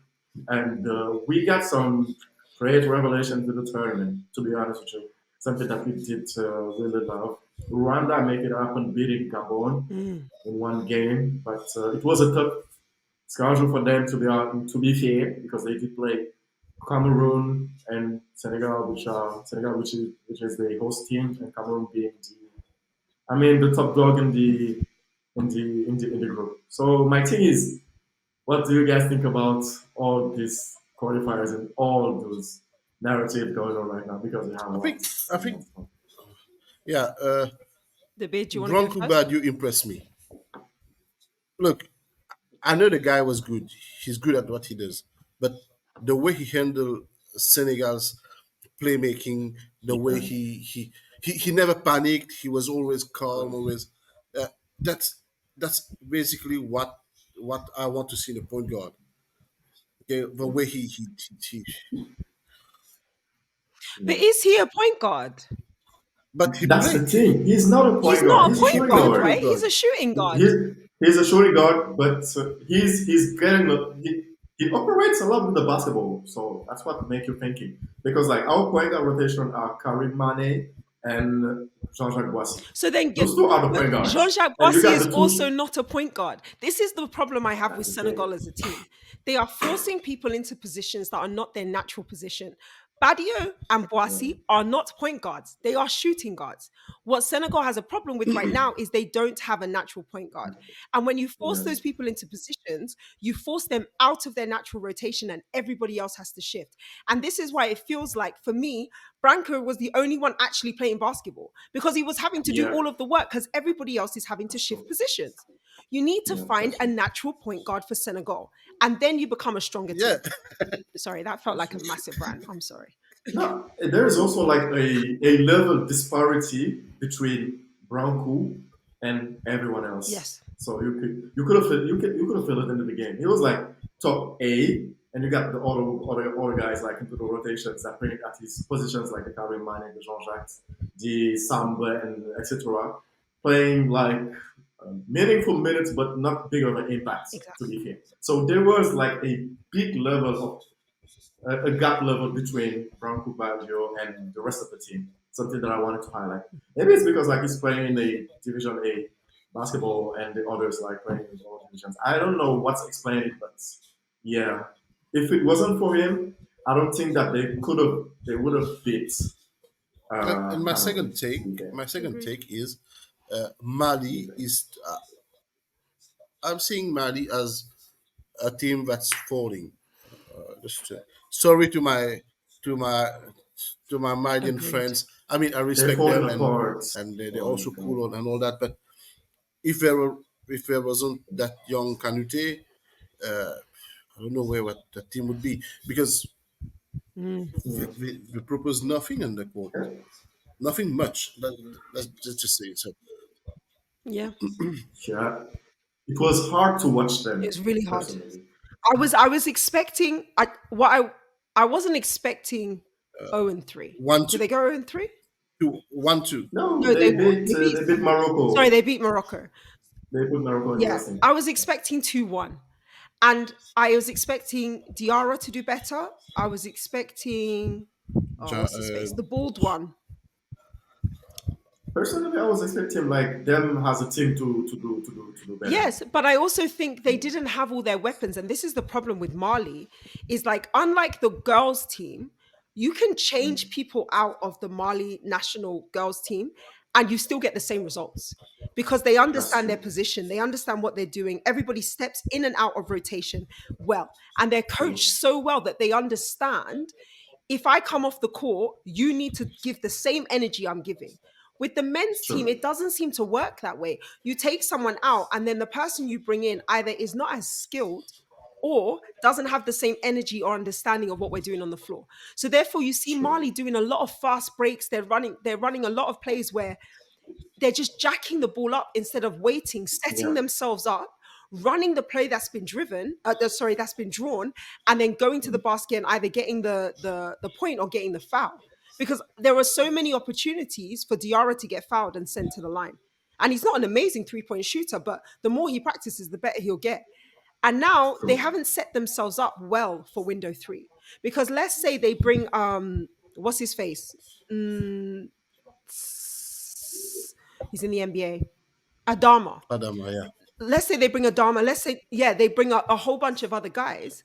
and we got some great revelation to the tournament. To be honest with you, something that we did really love. Rwanda make it happen, beating Gabon Mm. in one game, but it was a tough schedule for them to be fair because they did play Cameroon and Senegal, which is the host team, and Cameroon being the top dog in the group. So my thing is, what do you guys think about all these qualifiers and all those narratives going on right now? Because we have a I lot. think I A think lot of yeah, The bid, you want to go Bronco first? Bad, you impressed me. Look, I know the guy was good. He's good at what he does. But the way he handled Senegal's playmaking, the way yeah, he never panicked. He was always calm. Always. Uh, that's that's basically what I want to see in a point guard. Okay, the way But yeah. is he a point guard? but he That's the played. thing. He's not a He's point guard. not a He's a He point shooting played guard, guard. right? point He's guard. a shooting guard. He's a shooting guard, but he's getting he operates a lot with the basketball, so that's what make you thinking. Because like our point guard rotation are Karim Mane and Jean-Jacques Boissy. So then, Those two are the but point guards, Jean-Jacques and you Boissy got is the also two. not a point guard. This is the problem I have with That's the thing. Senegal as a team. They are forcing people into positions that are not their natural position. Badio and Yeah, Boissy are not point guards. They are shooting guards. What Senegal has a problem with right now is they don't have a natural point guard. And when you force yeah, those people into positions, you force them out of their natural rotation and everybody else has to shift. And this is why it feels like, for me, Branco was the only one actually playing basketball because he was having to do yeah. all of the work because everybody else is having to That's shift true. positions. You need to Yeah, find that's a true. natural point guard for Senegal, and then you become a stronger Yeah, team. Sorry, that felt That's like a true. massive rant. I'm sorry. No, there is also like a level disparity between Bronco and everyone else. Yes, So you could have filled it into the game. He was like top A, and you got the other guys like into the rotations that playing at his positions like the Karim Mane, the Jean Jacques, the Samba, and etc. Playing like meaningful minutes, but not big of an impact. To exactly. be fair, so there was like a big level of a gap level between Franco Baggio and the rest of the team. Something that I wanted to highlight. Maybe it's because like he's playing in the Division A basketball and the others like playing in lower divisions. I don't know what's explaining it, but yeah, if it wasn't for him, I don't think that they would have beat And my second to be take, there. Agreed. is Mali is. I'm seeing Mali as a team that's falling. Sorry to my to my Malian Agreed. friends. I mean, I They're respect falling them, apart. and they're Oh my also god. cool and all that. But if there were if there wasn't that young Canute, I don't know where what the team would be because Mm. we propose nothing on the court, Yeah. nothing much. Let's just say it. So Yeah, Yeah. It was hard to watch them it's really hard. personally. I was expecting I wasn't expecting 0-3. one Did two they go 0-3? two one two. No, No, they beat sorry, Morocco. they beat Morocco. They put Morocco in the Yeah, Western. I was expecting 2-1. And I was expecting Diarra to do better. I was expecting Ja- what's his face? The bald one. Personally, I was expecting like them as a team to do better. Yes, but I also think they didn't have all their weapons, and this is the problem with Mali. Is like unlike the girls' team, you can change people out of the Mali national girls' team, and you still get the same results because they That's understand their true. position, they understand what they're doing. Everybody steps in and out of rotation well, and they're True. coached so well that they understand if I come off the court, you need to give the same energy I'm giving. With the men's team, True. it doesn't seem to work that way. You take someone out, and then the person you bring in either is not as skilled or doesn't have the same energy or understanding of what we're doing on the floor. So therefore, you see True. Mali doing a lot of fast breaks. They're running a lot of plays where they're just jacking the ball up instead of waiting, setting Yeah. themselves up, running the play that's been that's been drawn, and then going to the basket and either getting the point or getting the foul. Because there were so many opportunities for Diarra to get fouled and sent to the line. And he's not an amazing 3-point shooter, but the more he practices, the better he'll get. And now they True. haven't set themselves up well for window three. Because let's say they bring what's his face? Mm, he's in the NBA. Adama. Adama, yeah. Let's say they bring Adama. Let's say, yeah, they bring a whole bunch of other guys.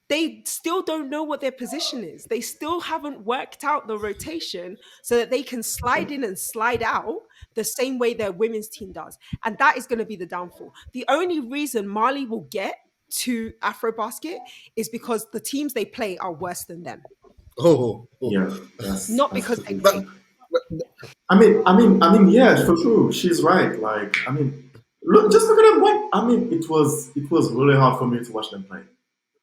They still don't know what their position is. They still haven't worked out the rotation so that they can slide in and slide out the same way their women's team does. And that is going to be the downfall. The only reason Mali will get to AfroBasket is because the teams they play are worse than them, Oh, oh. Yeah. not That's because they totally play. true. I mean, yeah, for true. She's right. Like, I mean, just look at them. What I mean, it was really hard for me to watch them play.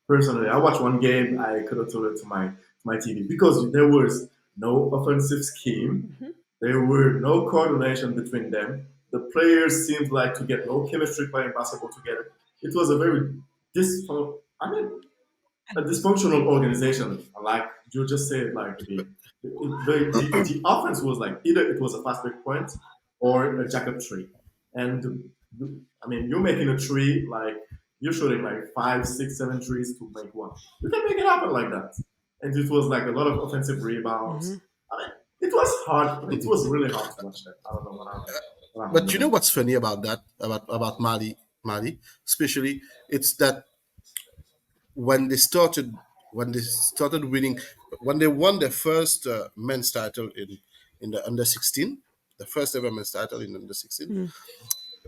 Personally, I watched one game. I could have told it to my TV because there was no offensive scheme. Mhm. There were no coordination between them. The players seemed like to get no chemistry playing basketball together. It was a very I mean, a dysfunctional organization. Like you just said, like the offense was like either it was a fast break point or a jack up tree, and I mean you're making a tree like you're shooting like five, six, seven trees to make one. You can make it happen like that, and it was like a lot of offensive rebounds. Mhm. I mean, it was hard. It was really hard to watch that. I don't know what I'm But you know doing. what's funny about that about Mali, especially, it's that when they started when they started winning, when they won their first men's title in the under 16, the first ever men's title in under 16, Mm.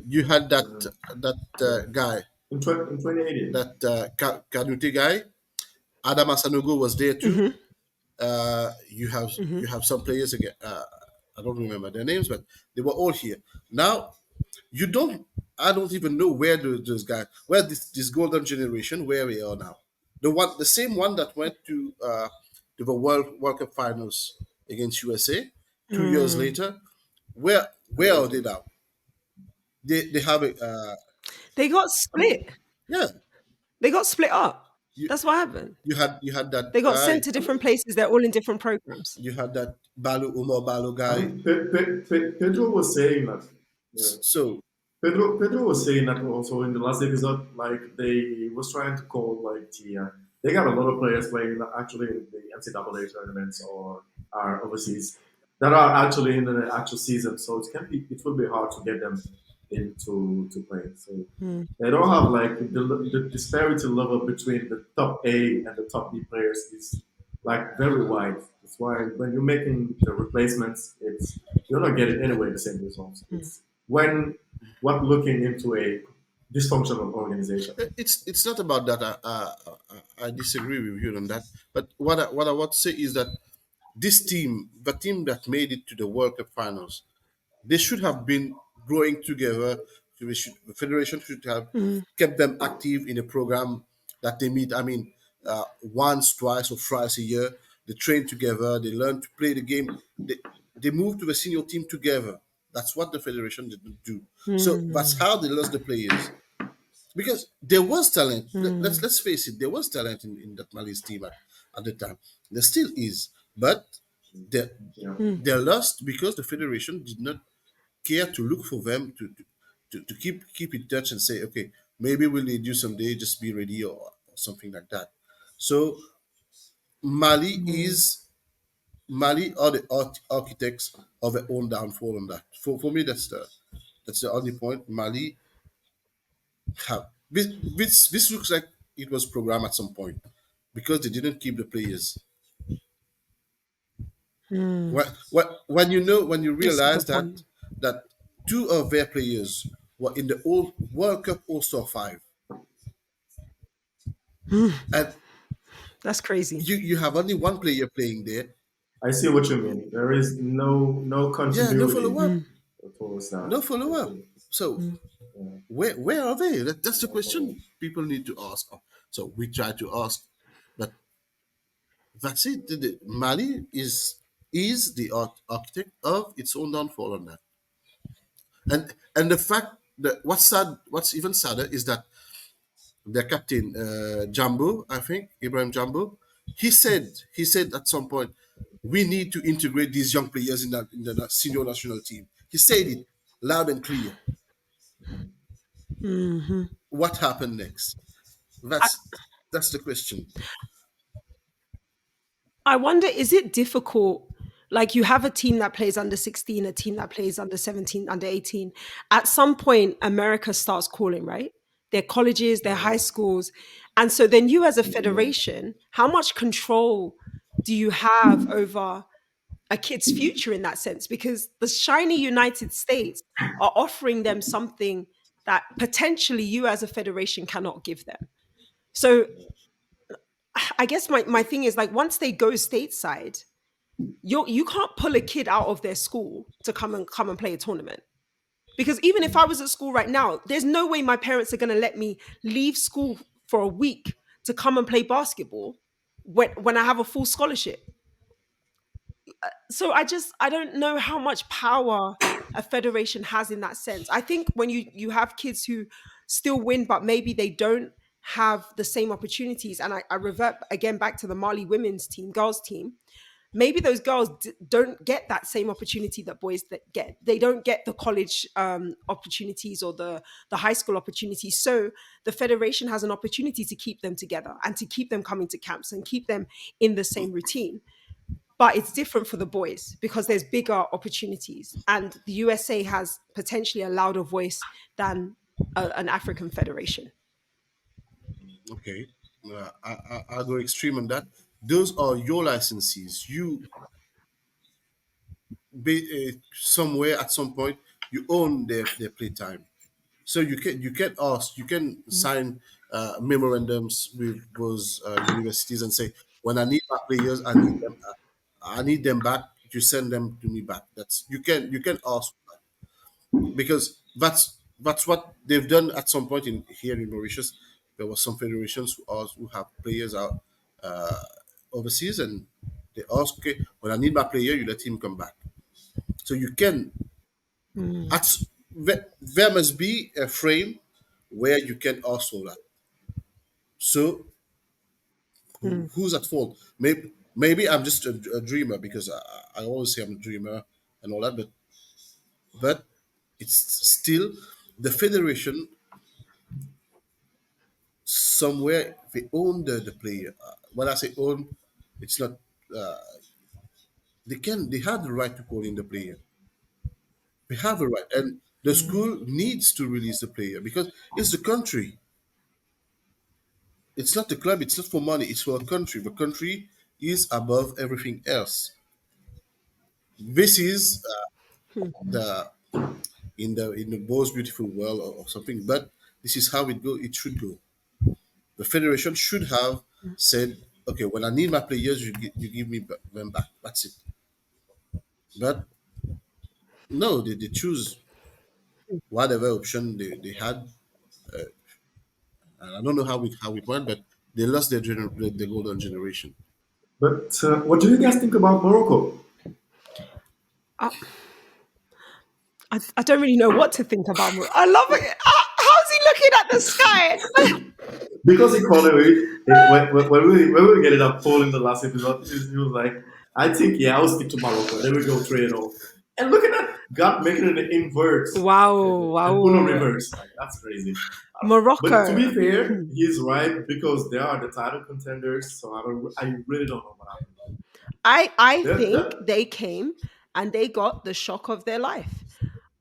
you had that Mhm. that Yeah. guy, In 2018. that Kanute guy. Adam Asanugo was there too. Mhm. You Mhm. have some players again. I don't remember their names, but they were all here. Now you don't. I don't even know where those guys, where this golden generation, where we are now. The same one that went to the World Cup finals against USA 2 years Mm. later. Where are they now? They have a They got I mean, split. yeah. They got split up. You That's what happened. you had that They got sent guy. to I different mean, places. They're all in different programs. You had that Balu I guy. mean, Pedro was saying that. Yeah. So Pedro was saying that also in the last episode, like they was trying to call like the they got a lot of players playing actually in the NCAA tournaments or are overseas that are actually in the actual season. So it will be hard to get them into to play. So Mm, they don't have like the disparity level between the top A and the top B players is like very wide. That's why when you're making the replacements, it's you're not getting anyway the same results. mm, It's when what looking into a dysfunctional organization. It's not about that. I disagree with you on that. But what I want to say is that this team, the team that made it to the World Cup finals, they should have been growing together. So the federation should have mm, kept them active in a program that they meet. I mean, once, twice, or thrice a year. They train together. They learn to play the game. They move to the senior team together. That's what the federation didn't do. So that's mm, how they lost the players because there was talent. mm, Let's face it, there was talent in that Mali's team at the time. There still is, but they Yeah. mm, they're lost because the federation did not care to look for them to keep in touch and say, okay, maybe we'll need you someday. Just be ready or something like that. So Mali mm, is Mali are the architects of their own downfall on that. For me, that's the only point. Mali have this looks like it was programmed at some point because they didn't keep the players. mm. When you know when you It's a realize good point. that two of their players were in the old World Cup All Star five, and That's crazy. you have only one player playing there. I see what you mean. There is no Yeah, no continuity follow up, Mm, towards that. no follow I up. see. So mm, Yeah, where are they? That's the no follow-up. question people need to ask. So we try to ask, but that's it. Mali is the architect of its own downfall on that. And the fact that what's even sadder is that their captain, Jambo, I think Ibrahim Jambo, he said at some point, we need to integrate these young players in the senior national team. He said it loud and clear. mhm. What happened next? I, That's the question. I wonder, is it difficult? Like you have a team that plays under 16, a team that plays under 17, under 18. At some point, America starts calling, right? Their colleges, their high schools. And so then you as a federation, how much control do you have over a kid's future in that sense? Because the shiny United States are offering them something that potentially you as a federation cannot give them. So I guess my thing is like once they go stateside, you can't pull a kid out of their school to come and play a tournament. Because even if I was at school right now, there's no way my parents are going to let me leave school for a week to come and play basketball when I have a full scholarship. So I don't know how much power a federation has in that sense. I think when you have kids who still win but maybe they don't have the same opportunities, and I revert again back to the Mali women's team, girls team, maybe those girls don't get that same opportunity that boys that get. They don't get the college opportunities or the high school opportunities. So the federation has an opportunity to keep them together and to keep them coming to camps and keep them in the same routine. But it's different for the boys because there's bigger opportunities, and the USA has potentially a louder voice than an African federation. Okay, I'll go extreme on that. Those are your licensees. Somewhere at some point you own their playtime. So you can ask, you can sign memorandums with those universities and say, when I need my players, I need them back. You send them to me back. That's you can ask because that's what they've done at some point in here in Mauritius. There was some federations who have players out overseas and they ask, okay, when I need my player, you let him come back. So you can Mm, at there must be a frame where you can ask for that. So mm, who's at fault? Maybe I'm just a dreamer because I always say I'm a dreamer and all that, but it's still the federation somewhere they own the player. When I say own, it's not. Uh, they have the right to call in the player. They have a right, and the school needs to release the player because it's the country. It's not the club. It's not for money. It's for a country. The country is above everything else. This is the in the most beautiful world or something. But this is how it go. It should go. The federation should have said, okay, when I need my players, you give me them back. That's it. But no, they choose whatever option they had. And I don't know how it went, but they lost their golden generation. But what do you guys think about Morocco? I, I don't really know what to think about. I love it. How's he looking at the sky? Because he called when we get it up Paul in the last episode, he was like, I think yeah, I'll stick to Morocco. Then we go 3-0. And look at that, God making it invert Wow, and Uno wow. reverse. Like that's crazy. But to Morocco. be fair, he's right because they are the title contenders. So I really don't know what happened. I think That they came and they got the shock of their life.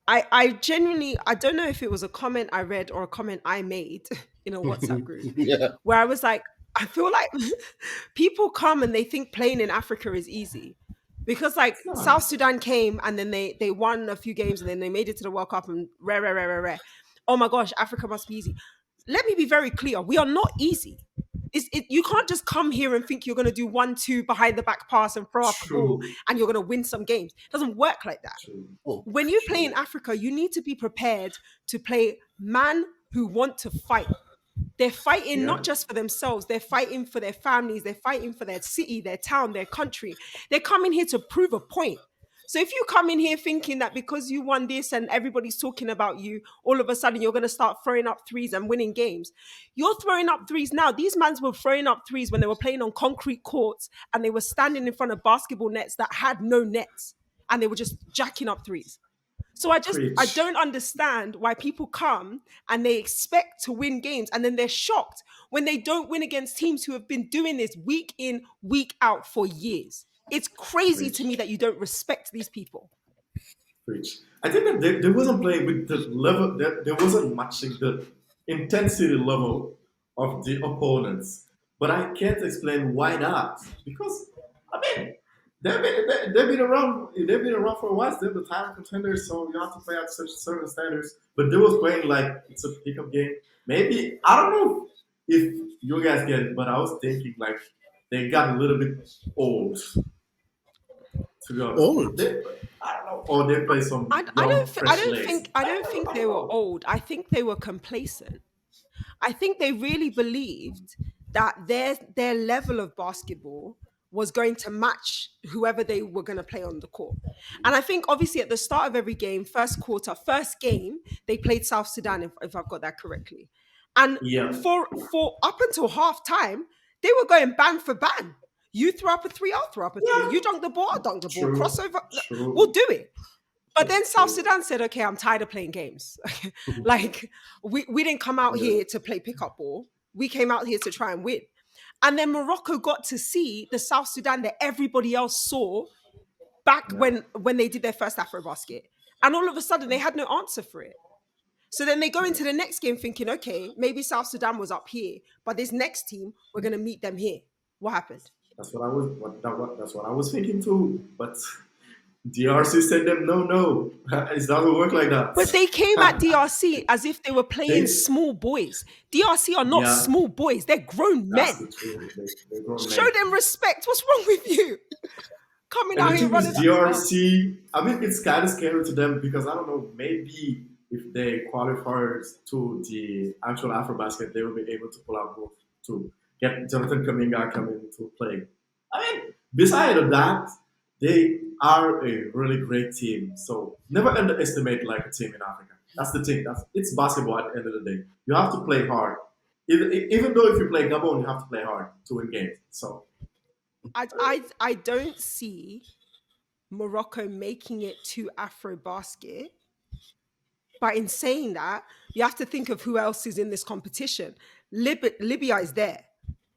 I genuinely I don't know if it was a comment I read or a comment I made in a WhatsApp group Yeah. where I was like, I feel like people come and they think playing in Africa is easy. Because like it's not. South Sudan came and then they won a few games and then they made it to the World Cup and rare, rare, rare, rare, rare. Oh my gosh, Africa must be easy. Let me be very clear. We are not easy. You can't just come here and think you're going to do 1-2 behind the back pass and throw up a ball True. and you're going to win some games. It doesn't work like that. True. Oh, When you play in True. Africa, you need to be prepared to play man who want to fight. They're fighting Yeah. not just for themselves, they're fighting for their families, they're fighting for their city, their town, their country. They're coming here to prove a point. So if you come in here thinking that because you won this and everybody's talking about you, all of a sudden you're going to start throwing up threes and winning games. You're throwing up threes now. These mans were throwing up threes when they were playing on concrete courts and they were standing in front of basketball nets that had no nets and they were just jacking up threes. So I Preach. don't understand why people come and they expect to win games and then they're shocked when they don't win against teams who have been doing this week in, week out for years. It's crazy to Preach. me that you don't respect these people. Preach. I think that they wasn't playing with the level that they wasn't matching the intensity level of the opponents. But I can't explain why not. Because I mean they've been around for a while. They're the title contenders, so you have to play at such certain standards. But they was playing like it's a pickup game. Maybe I don't know if you guys get it, but I was thinking like they got a little bit old to be honest. old. I don't know. Or they play some young, I fresh don't legs. think I I don't don't know. think I they don't were know. old. I think they were complacent. I think they really believed that their level of basketball was going to match whoever they were going to play on the court. And I think obviously at the start of every game, first quarter, first game, they played South Sudan if I've got that correctly. And Yeah. for up until half time, they were going bang for bang. You throw up a three, I'll throw up a three. Yeah. You dunk the ball, I'll dunk the ball. True. Crossover, we'll True. do it. But True. then South True. Sudan said, okay, I'm tired of playing games. Like, we didn't come out Yeah. here to play pickup ball. We came out here to try and win. And then Morocco got to see the South Sudan that everybody else saw back Yeah. when they did their first AfroBasket. And all of a sudden, they had no answer for it. So then they go Yeah. into the next game thinking, okay, maybe South Sudan was up here, but this next team, we're going to meet them here. What happened? That's what I was thinking too. But DRC said them no, no. It doesn't work like that. But they came at DRC as if they were playing they, small boys. DRC are not yeah, small boys, they're grown that's men. the truth. They're grown Show men. them respect. What's wrong with you? Coming And out the here thing running. is, DRC, I mean, it's kind of scary to them because I don't know, maybe if they qualify to the actual AfroBasket, they will be able to pull out both to get Jonathan Kaminga coming to play. I mean, beside of that, they are a really great team. So never underestimate like a team in Africa. That's the thing. It's basketball at the end of the day. You have to play hard. Even though if you play Gabon, you have to play hard to win games. So I don't see Morocco making it to AfroBasket. But in saying that, you have to think of who else is in this competition. Libya is there.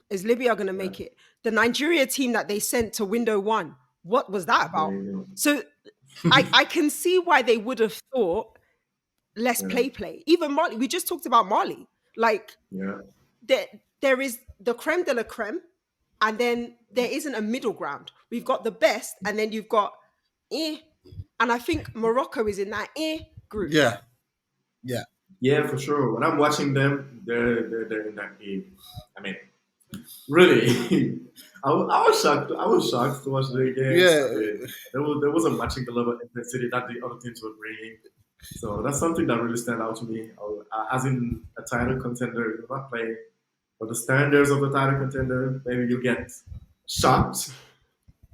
Is Libya going to Yeah, make it? The Nigeria team that they sent to window one, what was that there about? you So I can see why they would have thought less go. play. Even Mali, we just talked about Mali. Like Yeah, there, there is the creme de la creme, and then there isn't a middle ground. We've got the best, and then you've got eh. And I think Morocco is in that group. Yeah, yeah, yeah, for sure. When I'm watching them, they're in that game. I mean, really, I was shocked. I was shocked to watch the games. I yeah, mean, there wasn't matching the level of intensity that the other teams were bringing. So that's something that really stand out to me. As in a title contender, you're not playing for the standards of the title contender. Maybe you get shocked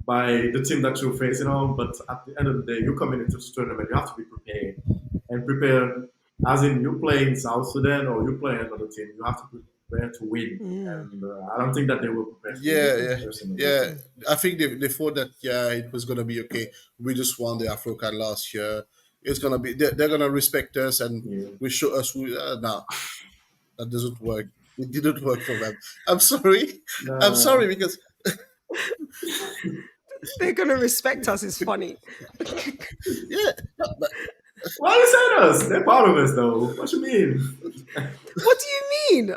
by the team that you're facing on, but at the end of the day, you're coming into this tournament. You have to be prepared and prepared. As in, you're playing South Sudan or you're playing another team. You have to be prepared to win, Mm. and I don't think that they were prepared to yeah, win yeah, personally. yeah. I think they thought that yeah, it was gonna be okay. We just won the AfroCard last year. It's gonna be they're gonna respect us and Yeah. we show us who. Nah, that doesn't work. It didn't work for them. I'm sorry. I'm Nah. sorry because They're gonna respect us is funny. yeah, no, but Why you saying us? They're part of us, though. What you mean? What do you mean?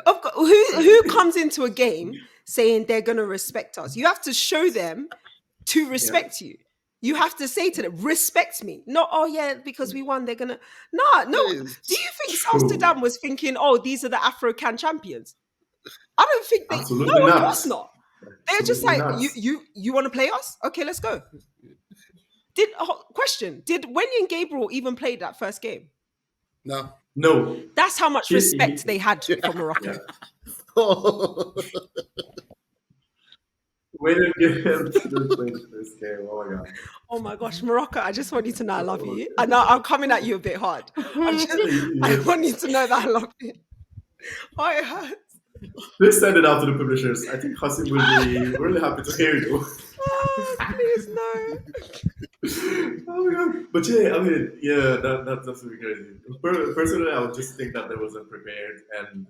Who comes into a game saying they're gonna respect us? You have to show them to Yeah. respect you. You have to say to them, respect me. Not, oh yeah, because we won, they're gonna no. Do you think South True. Sudan was thinking, oh, these are the Afro Can champions? I don't think they Absolutely no, of not. course not. They're just Absolutely like, not. you want to play us? Okay, let's go. Question, did Wendy and Gabriel even play that first game? no. No. That's how much respect He, they had for yeah. Morocco. We didn't get him to play the first game. Oh my god. Oh my gosh, Morocco, I just want you to know I love you. I know I'm coming at you a bit hard. I Yeah. want you to know that I love you. Oh, it hurts. Please send it out to the publishers. I think Hasim will be really happy to hear you. Oh, please no. Oh my god! But yeah, I mean, yeah, that's really crazy. Personally, I would just think that they wasn't prepared, and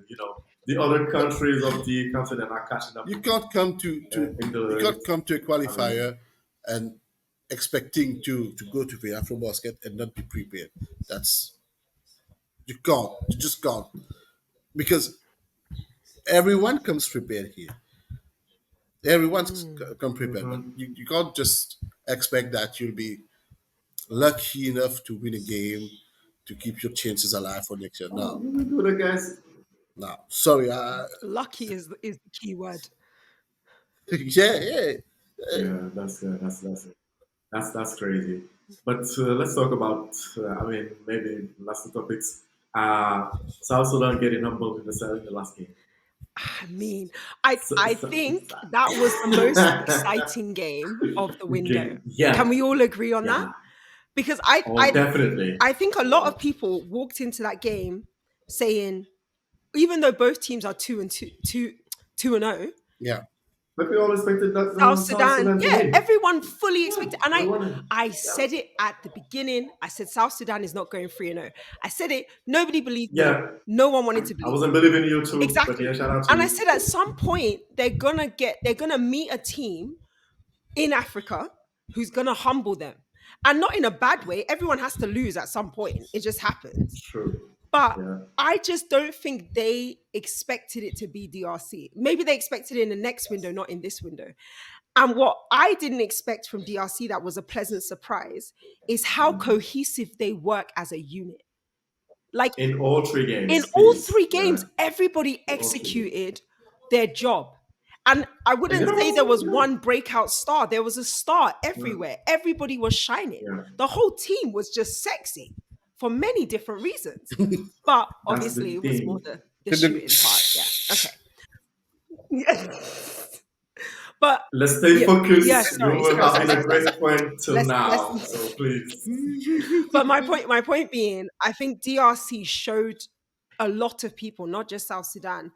the other countries of the continent are catching up You can't come to in you the. can't come to a I mean, qualifier and expecting to go to the AfroBasket and not be prepared. That's you can't. You just can't because everyone comes prepared here. Everyone's come prepared, but mhm. you can't just expect that you'll be lucky enough to win a game to keep your chances alive for next year. Oh, No, we will do the guys. no, sorry. Lucky is the key word. Yeah, yeah, Yeah, that's crazy. But let's talk about. I mean, maybe last two topics. South Sudan getting humbled in the last game. I mean, I So, I so, think that was the most exciting game of the window. Can yeah, we all agree on that? yeah. Because Oh, definitely. I think a lot of people walked into that game saying, even though both teams are 2-0, yeah. But we all expected that South South Sudan, Sudan to yeah, win. everyone fully Yeah, expected. And we wanted. I Yeah, said it at the beginning. I said South Sudan is not going 3-0. I said it. Nobody believed me. yeah. No one wanted to I believe wasn't me. believing you too, but yeah, Exactly. shout out to And I you. said at some point they're gonna meet a team in Africa who's gonna humble them. And not in a bad way. Everyone has to lose at some point. It just happens. True. But Yeah. I just don't think they expected it to be DRC. Maybe they expected it in the next window, not in this window. And what I didn't expect from DRC that was a pleasant surprise is how Mhm. cohesive they work as a unit. Like In all three in games, all please. three Yeah. games, everybody In all three games. executed their job. And I And wouldn't say there was yeah. one breakout star. There was a star Yeah. everywhere. Everybody was shining. Yeah. The whole team was just sexy for many different reasons. But That's the obviously it was more thing. the And then, shooting part. Yeah. Okay. Yeah. But Let's stay yeah, yeah, focused. You sorry, were sorry, sorry, having a sorry, sorry, great sorry. point till Let's now, so please. but my point being, I think DRC showed a lot of people, not just South Sudan,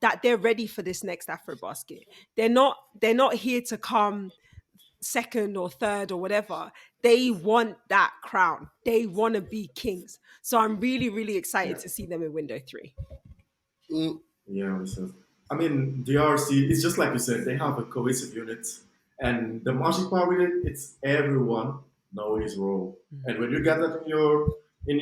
that they're ready for this next AfroBasket. They're not here to come. second or third or whatever, they want that crown. They want to be kings. So I'm really, really excited Yeah. to see them in window three. Mm, Yeah, listen. I mean, DRC, it's just like you said, they have a cohesive unit. And the magic part with it, it's everyone know his role. And when you get that in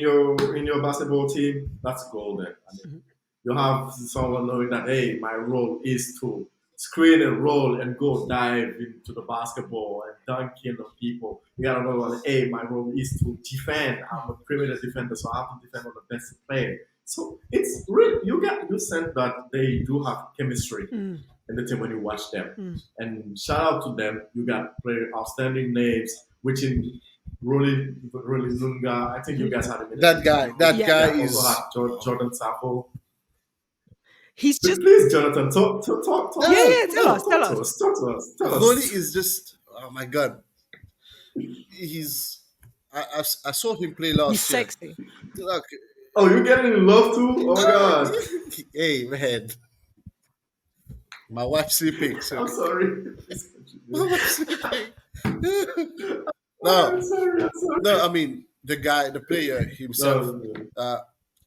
your basketball team, that's golden. I mean, Mhm. you have someone knowing that, hey, my role is to screen and roll and go dive into the basketball and dunking on people. You gotta know that, hey, my role is to defend. I'm a perimeter defender, so I have to defend on the best player. So it's really you get you sense that they do have chemistry Mm, in the team when you watch them. mm. And shout out to them. You got player outstanding names, which in Rolly Lunga. I think you guys had him in the that team. guy, that Yeah. guy Yeah, also is. had Jordan Sapo. He's just, Please, Jonathan, talk yeah, to No, yeah, tell no. us, tell us. us, talk to us, tell Holy us. is just. Oh my god, he's. I saw him play He's last year. sexy. Look, Oh, you're getting in love too? Oh my god. hey man, my wife sleeping, so I'm sorry. Please my continue. wife sleeping. I'm No, sorry. I'm no. sorry. I mean the guy, the player himself. No, no, Uh,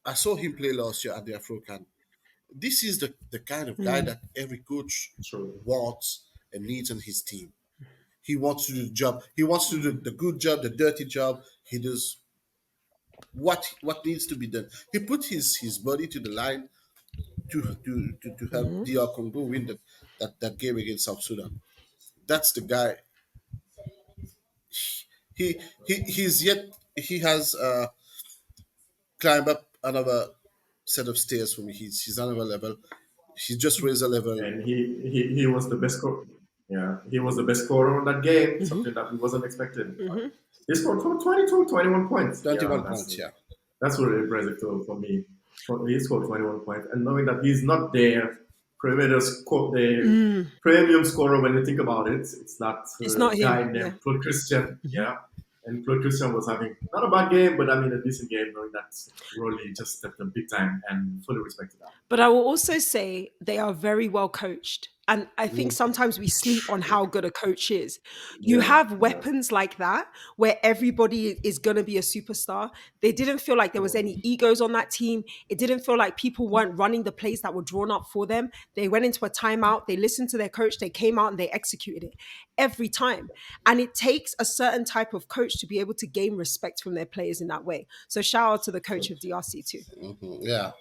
I saw him play last year at the Afrocan. This is the kind of guy Mm, that every coach true. wants and needs on his team. He wants to do the job. He wants to do the good job, the dirty job. He does what needs to be done. He put his body to the line to help mhm, DR Congo win that game against South Sudan. That's the guy. He's yet he has climbed up another set of stairs for me. He's another level. He just raised a level. And he was the best scorer. Yeah, he was the best scorer on that game. mhm, Something that we wasn't expecting. mhm. He scored 22, 21 points. Yeah, 21 points, yeah. that's really impressive for me. He scored 21 points, and knowing that he's not there, the Mm. premium scorer. When you think about it, it's that It's not guy him. Yeah. named Claude Christian. Mhm. Yeah, and Claude Christian was having not a bad game, but I mean a decent game. Knowing that Rolly just stepped in big time and fully respected that. But I will also say they are very well coached. And I think Mm. sometimes we sleep on how good a coach is. You Yeah, have yeah. weapons like that where everybody is going to be a superstar. They didn't feel like there was any egos on that team. It didn't feel like people weren't running the plays that were drawn up for them. They went into a timeout, they listened to their coach, they came out and they executed it every time. And it takes a certain type of coach to be able to gain respect from their players in that way. So shout out to the coach of DRC too. Yeah.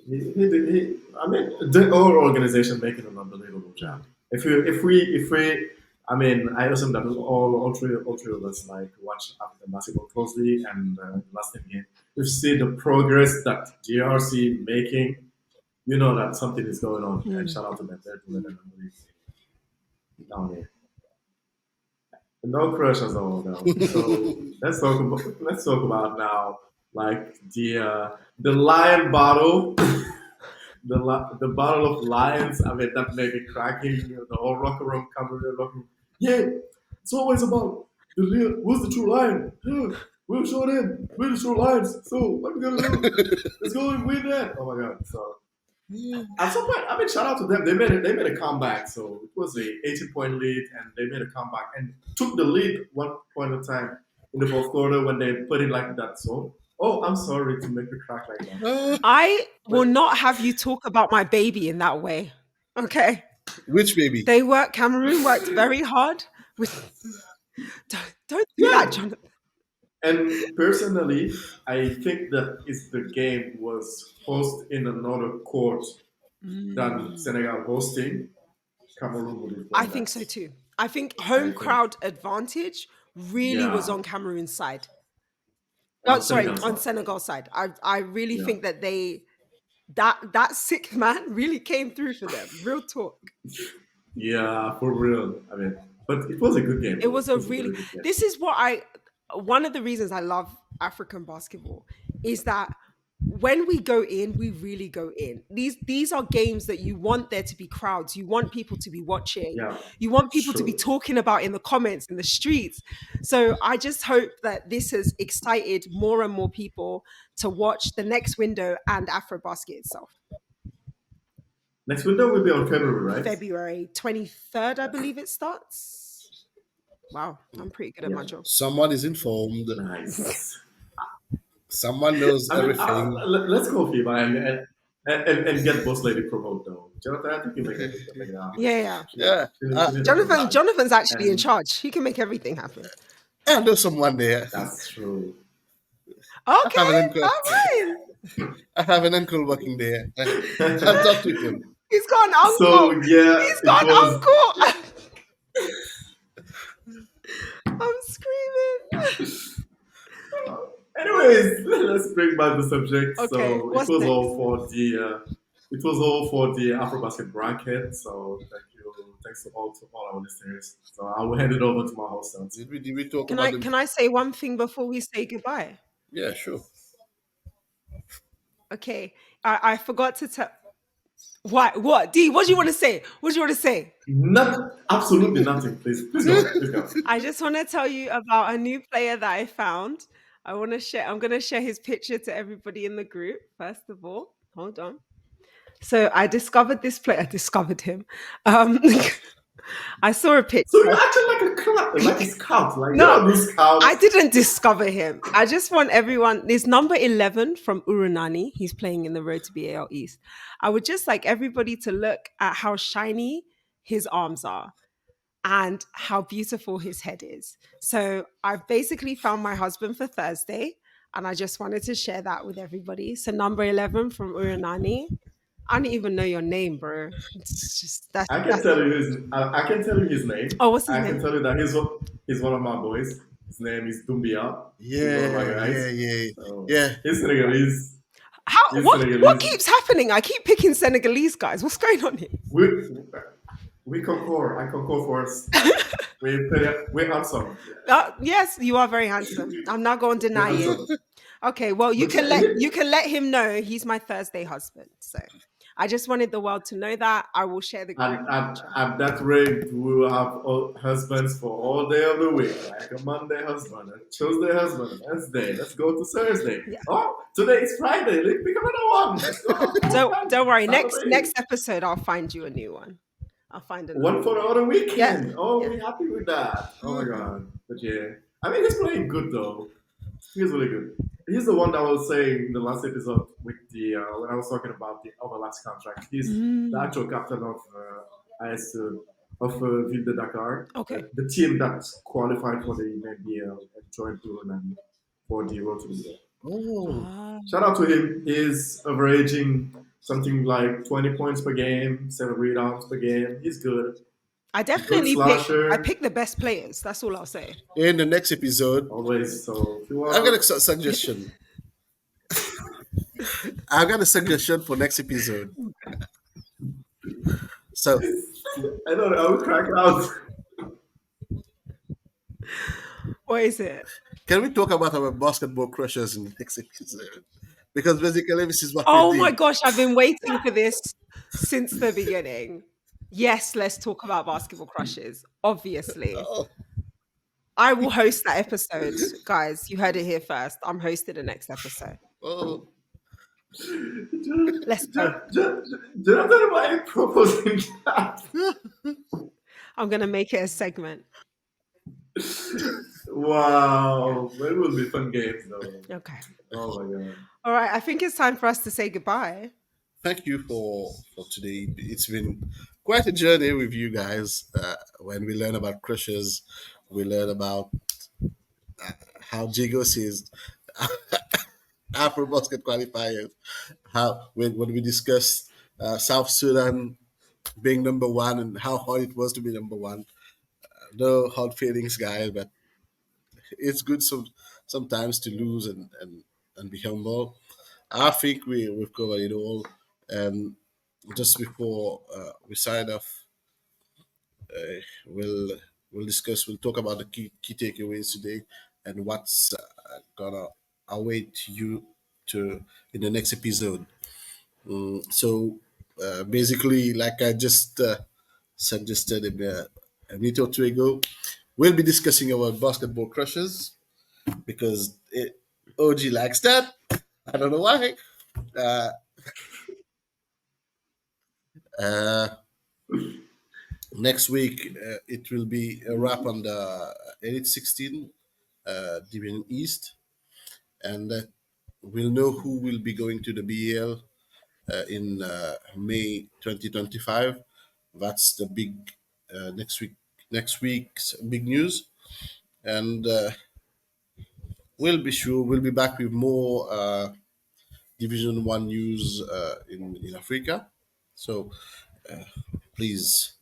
I mean, the whole organization making an unbelievable job. If we, I mean, I assume that all three of us like watch African basketball closely, and last game, we see the progress that GRC making. You know that something is going on, and Mm. shout out to them. They're doing an unbelievable down here. No crush as all though. So let's talk about now like the lion battle. The battle of lions. I mean, that made me cracking. The whole locker room coming in, looking. Yeah, it's always about who's the true lion. Yeah, we'll show them. We're the true lions. So what are we gonna do? Let's go and win that. Oh my god! So at some point, I mean, shout out to them. They made a comeback. So it was a 18-point lead, and they made a comeback and took the lead one point at a time in the fourth quarter when they put it like that. So, oh, I'm sorry to make you crack like that, I will but not have you talk about my baby in that way. Okay. Which baby? Cameroon worked very hard. With, don't do that, yeah. Jonathan. And personally, I think that if the game was hosted in another court than Mm. Senegal hosting, Cameroon would have I won think that. so too. I think I home think, crowd advantage really was yeah, on Cameroon's side. Oh, on sorry, Senegal on side, Senegal's side. I really yeah, think that that sixth man really came through for them. Real talk. yeah, for real. I mean, but it was a good game It though. was It a was a really very good game. this is what I one of the reasons I love African basketball is that when we go in, we really go in. These are games that you want there to be crowds. You want people to be watching. Yeah, You want people to be true. talking about in the comments in the streets. So I just hope that this has excited more and more people to watch the next window and AfroBasket itself. Next window will be on February, right? February 23rd, I Yeah. believe it starts. Wow, I'm pretty good at Yeah, my job. Someone is informed. nice. Someone knows I mean, everything. let's go FIBA and get Boss Lady promote though. Jonathan, I think you can make it happen. Yeah, yeah. Yeah, She need a Jonathan, promotion, Jonathan's actually in and charge. He can make everything happen. I know someone there. that's true. I have an Okay, uncle. all right. I have an uncle working there. I'll talk to him. He's got an uncle. So yeah, He's it got an was. uncle. I'm screaming. Anyways, let's bring back the subject. Okay, So what's next? it was all for the AfroBasket bracket. So thanks to all our listeners. So I will hand it over to my host now. Did we talk Can about I the? can I say one thing before we say goodbye? Yeah, sure. Okay, I forgot to tell. What? D, what do you want to say? What do you want to say? Not absolutely nothing. Please go. Please go. I just want to tell you about a new player that I found. I'm going to share his picture to everybody in the group. First of all, hold on. So I discovered this player. I discovered him. Um, I saw a picture. So you're acting like a scout. Like you No, don't do scouts. I didn't discover him. I just want everyone. There's number 11 from Urunani. He's playing in the Road to BAL East. I would just like everybody to look at how shiny his arms are and how beautiful his head is. So I've basically found my husband for Thursday, and I just wanted to share that with everybody. So number 11 from Urunani. I don't even know your name, bro. It's just I can that's tell you I can tell you his name. oh, what's his I can name? tell you that he's one of my boys. His name is Dumbia. He's one of my Yeah, guys. yeah, yeah, So yeah. he's Senegalese. How He's what Senegalese. keeps happening? I keep picking Senegalese guys. What's going on here? We we concord. I concord for us. We're handsome. Yes, you are very handsome. I'm not going to We're deny you. handsome. Okay, well, But you can let him know he's my Thursday husband. So I just wanted the world to know that. I will share the group picture. at that rate, we will have husbands for all day of the week, like a Monday husband, a Tuesday husband, Wednesday. Let's go to Thursday. Yeah. Oh, today is Friday. Let's pick another one. Let's go. Don't worry. Saturday. Next episode, I'll find you a new one. I'll find another One for the other Yeah. weekend. Oh, Yeah. we're happy with that. Oh my god. But yeah, I mean, he's playing good though. He's really good. He's the one that I was saying in the last episode with the when I was talking about the overlast contract. He's the actual captain of AS Ville de Dakar, Okay. the team that qualified for the NBL and joined Tournament for the Road to the World. Oh, Ah. Shout out to him. He's averaging something like 20 points per game, 7 rebounds per game. He's good. I Good definitely slasher. pick the best players. That's all I'll say. in the next episode, Always. So if you I've got want, a suggestion. I've got a suggestion for next episode. So, I don't know. I would crack out. What is it? can we talk about our basketball crushes in the next episode? Because basically, this is what we Oh did. my gosh, I've been waiting for this since the beginning. Yes, let's talk about basketball crushes. Obviously. Oh, I will host that episode, guys. You heard it here first. I'm hosting the next episode. oh. Let's go. Jonathan, why are you proposing that? I'm gonna make it a segment. Wow. It will be fun games though. Okay. Oh my god. All right. I think it's time for us to say goodbye. Thank you for today. It's been quite a journey with you guys. When we learn about crushes, we learn about how Jigo sees AfroBasket Qualifiers. How when we discussed South Sudan being number one and how hard it was to be number one. No hard feelings, guys, but it's good sometimes to lose and be humble. I think we've covered it all. And just before we sign off, we'll we'll talk about the key takeaways today and what's gonna await you to in the next episode. So basically, like I just suggested a minute or two ago, we'll be discussing our basketball crushes because OG likes that. I don't know why. Uh, uh, Next week, it will be a wrap on the Elite 16 Division East, and we'll know who will be going to the BAL in May 2025. That's the big next week. Next week's big news, and we'll be back with more Division One news in Africa. So please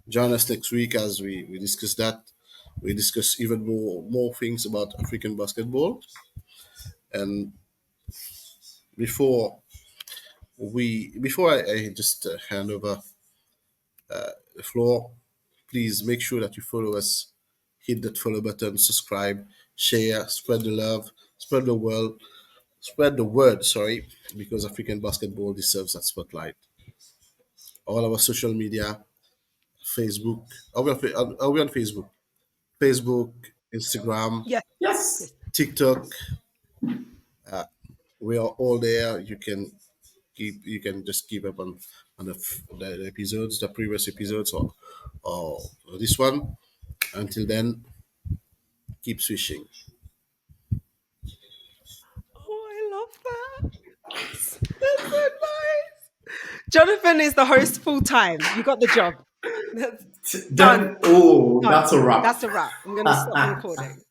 join us next week as we discuss that. We discuss even more things about African basketball. And before I just hand over the floor, please make sure that you follow us, hit that follow button, subscribe, share, spread the love, spread the word. Sorry, because African basketball deserves that spotlight. All our social media, Facebook. Are we on Facebook? Facebook, Instagram, Yes. Yes. Yes. TikTok. We are all there. You can just keep up on the episodes, the previous episodes, or this one. Until then, keep swishing. Oh, I love that. That's so nice. Jonathan is the host full time. You got the job. That's done. Then, oh, Done. that's a wrap. That's a wrap. I'm going to stop recording.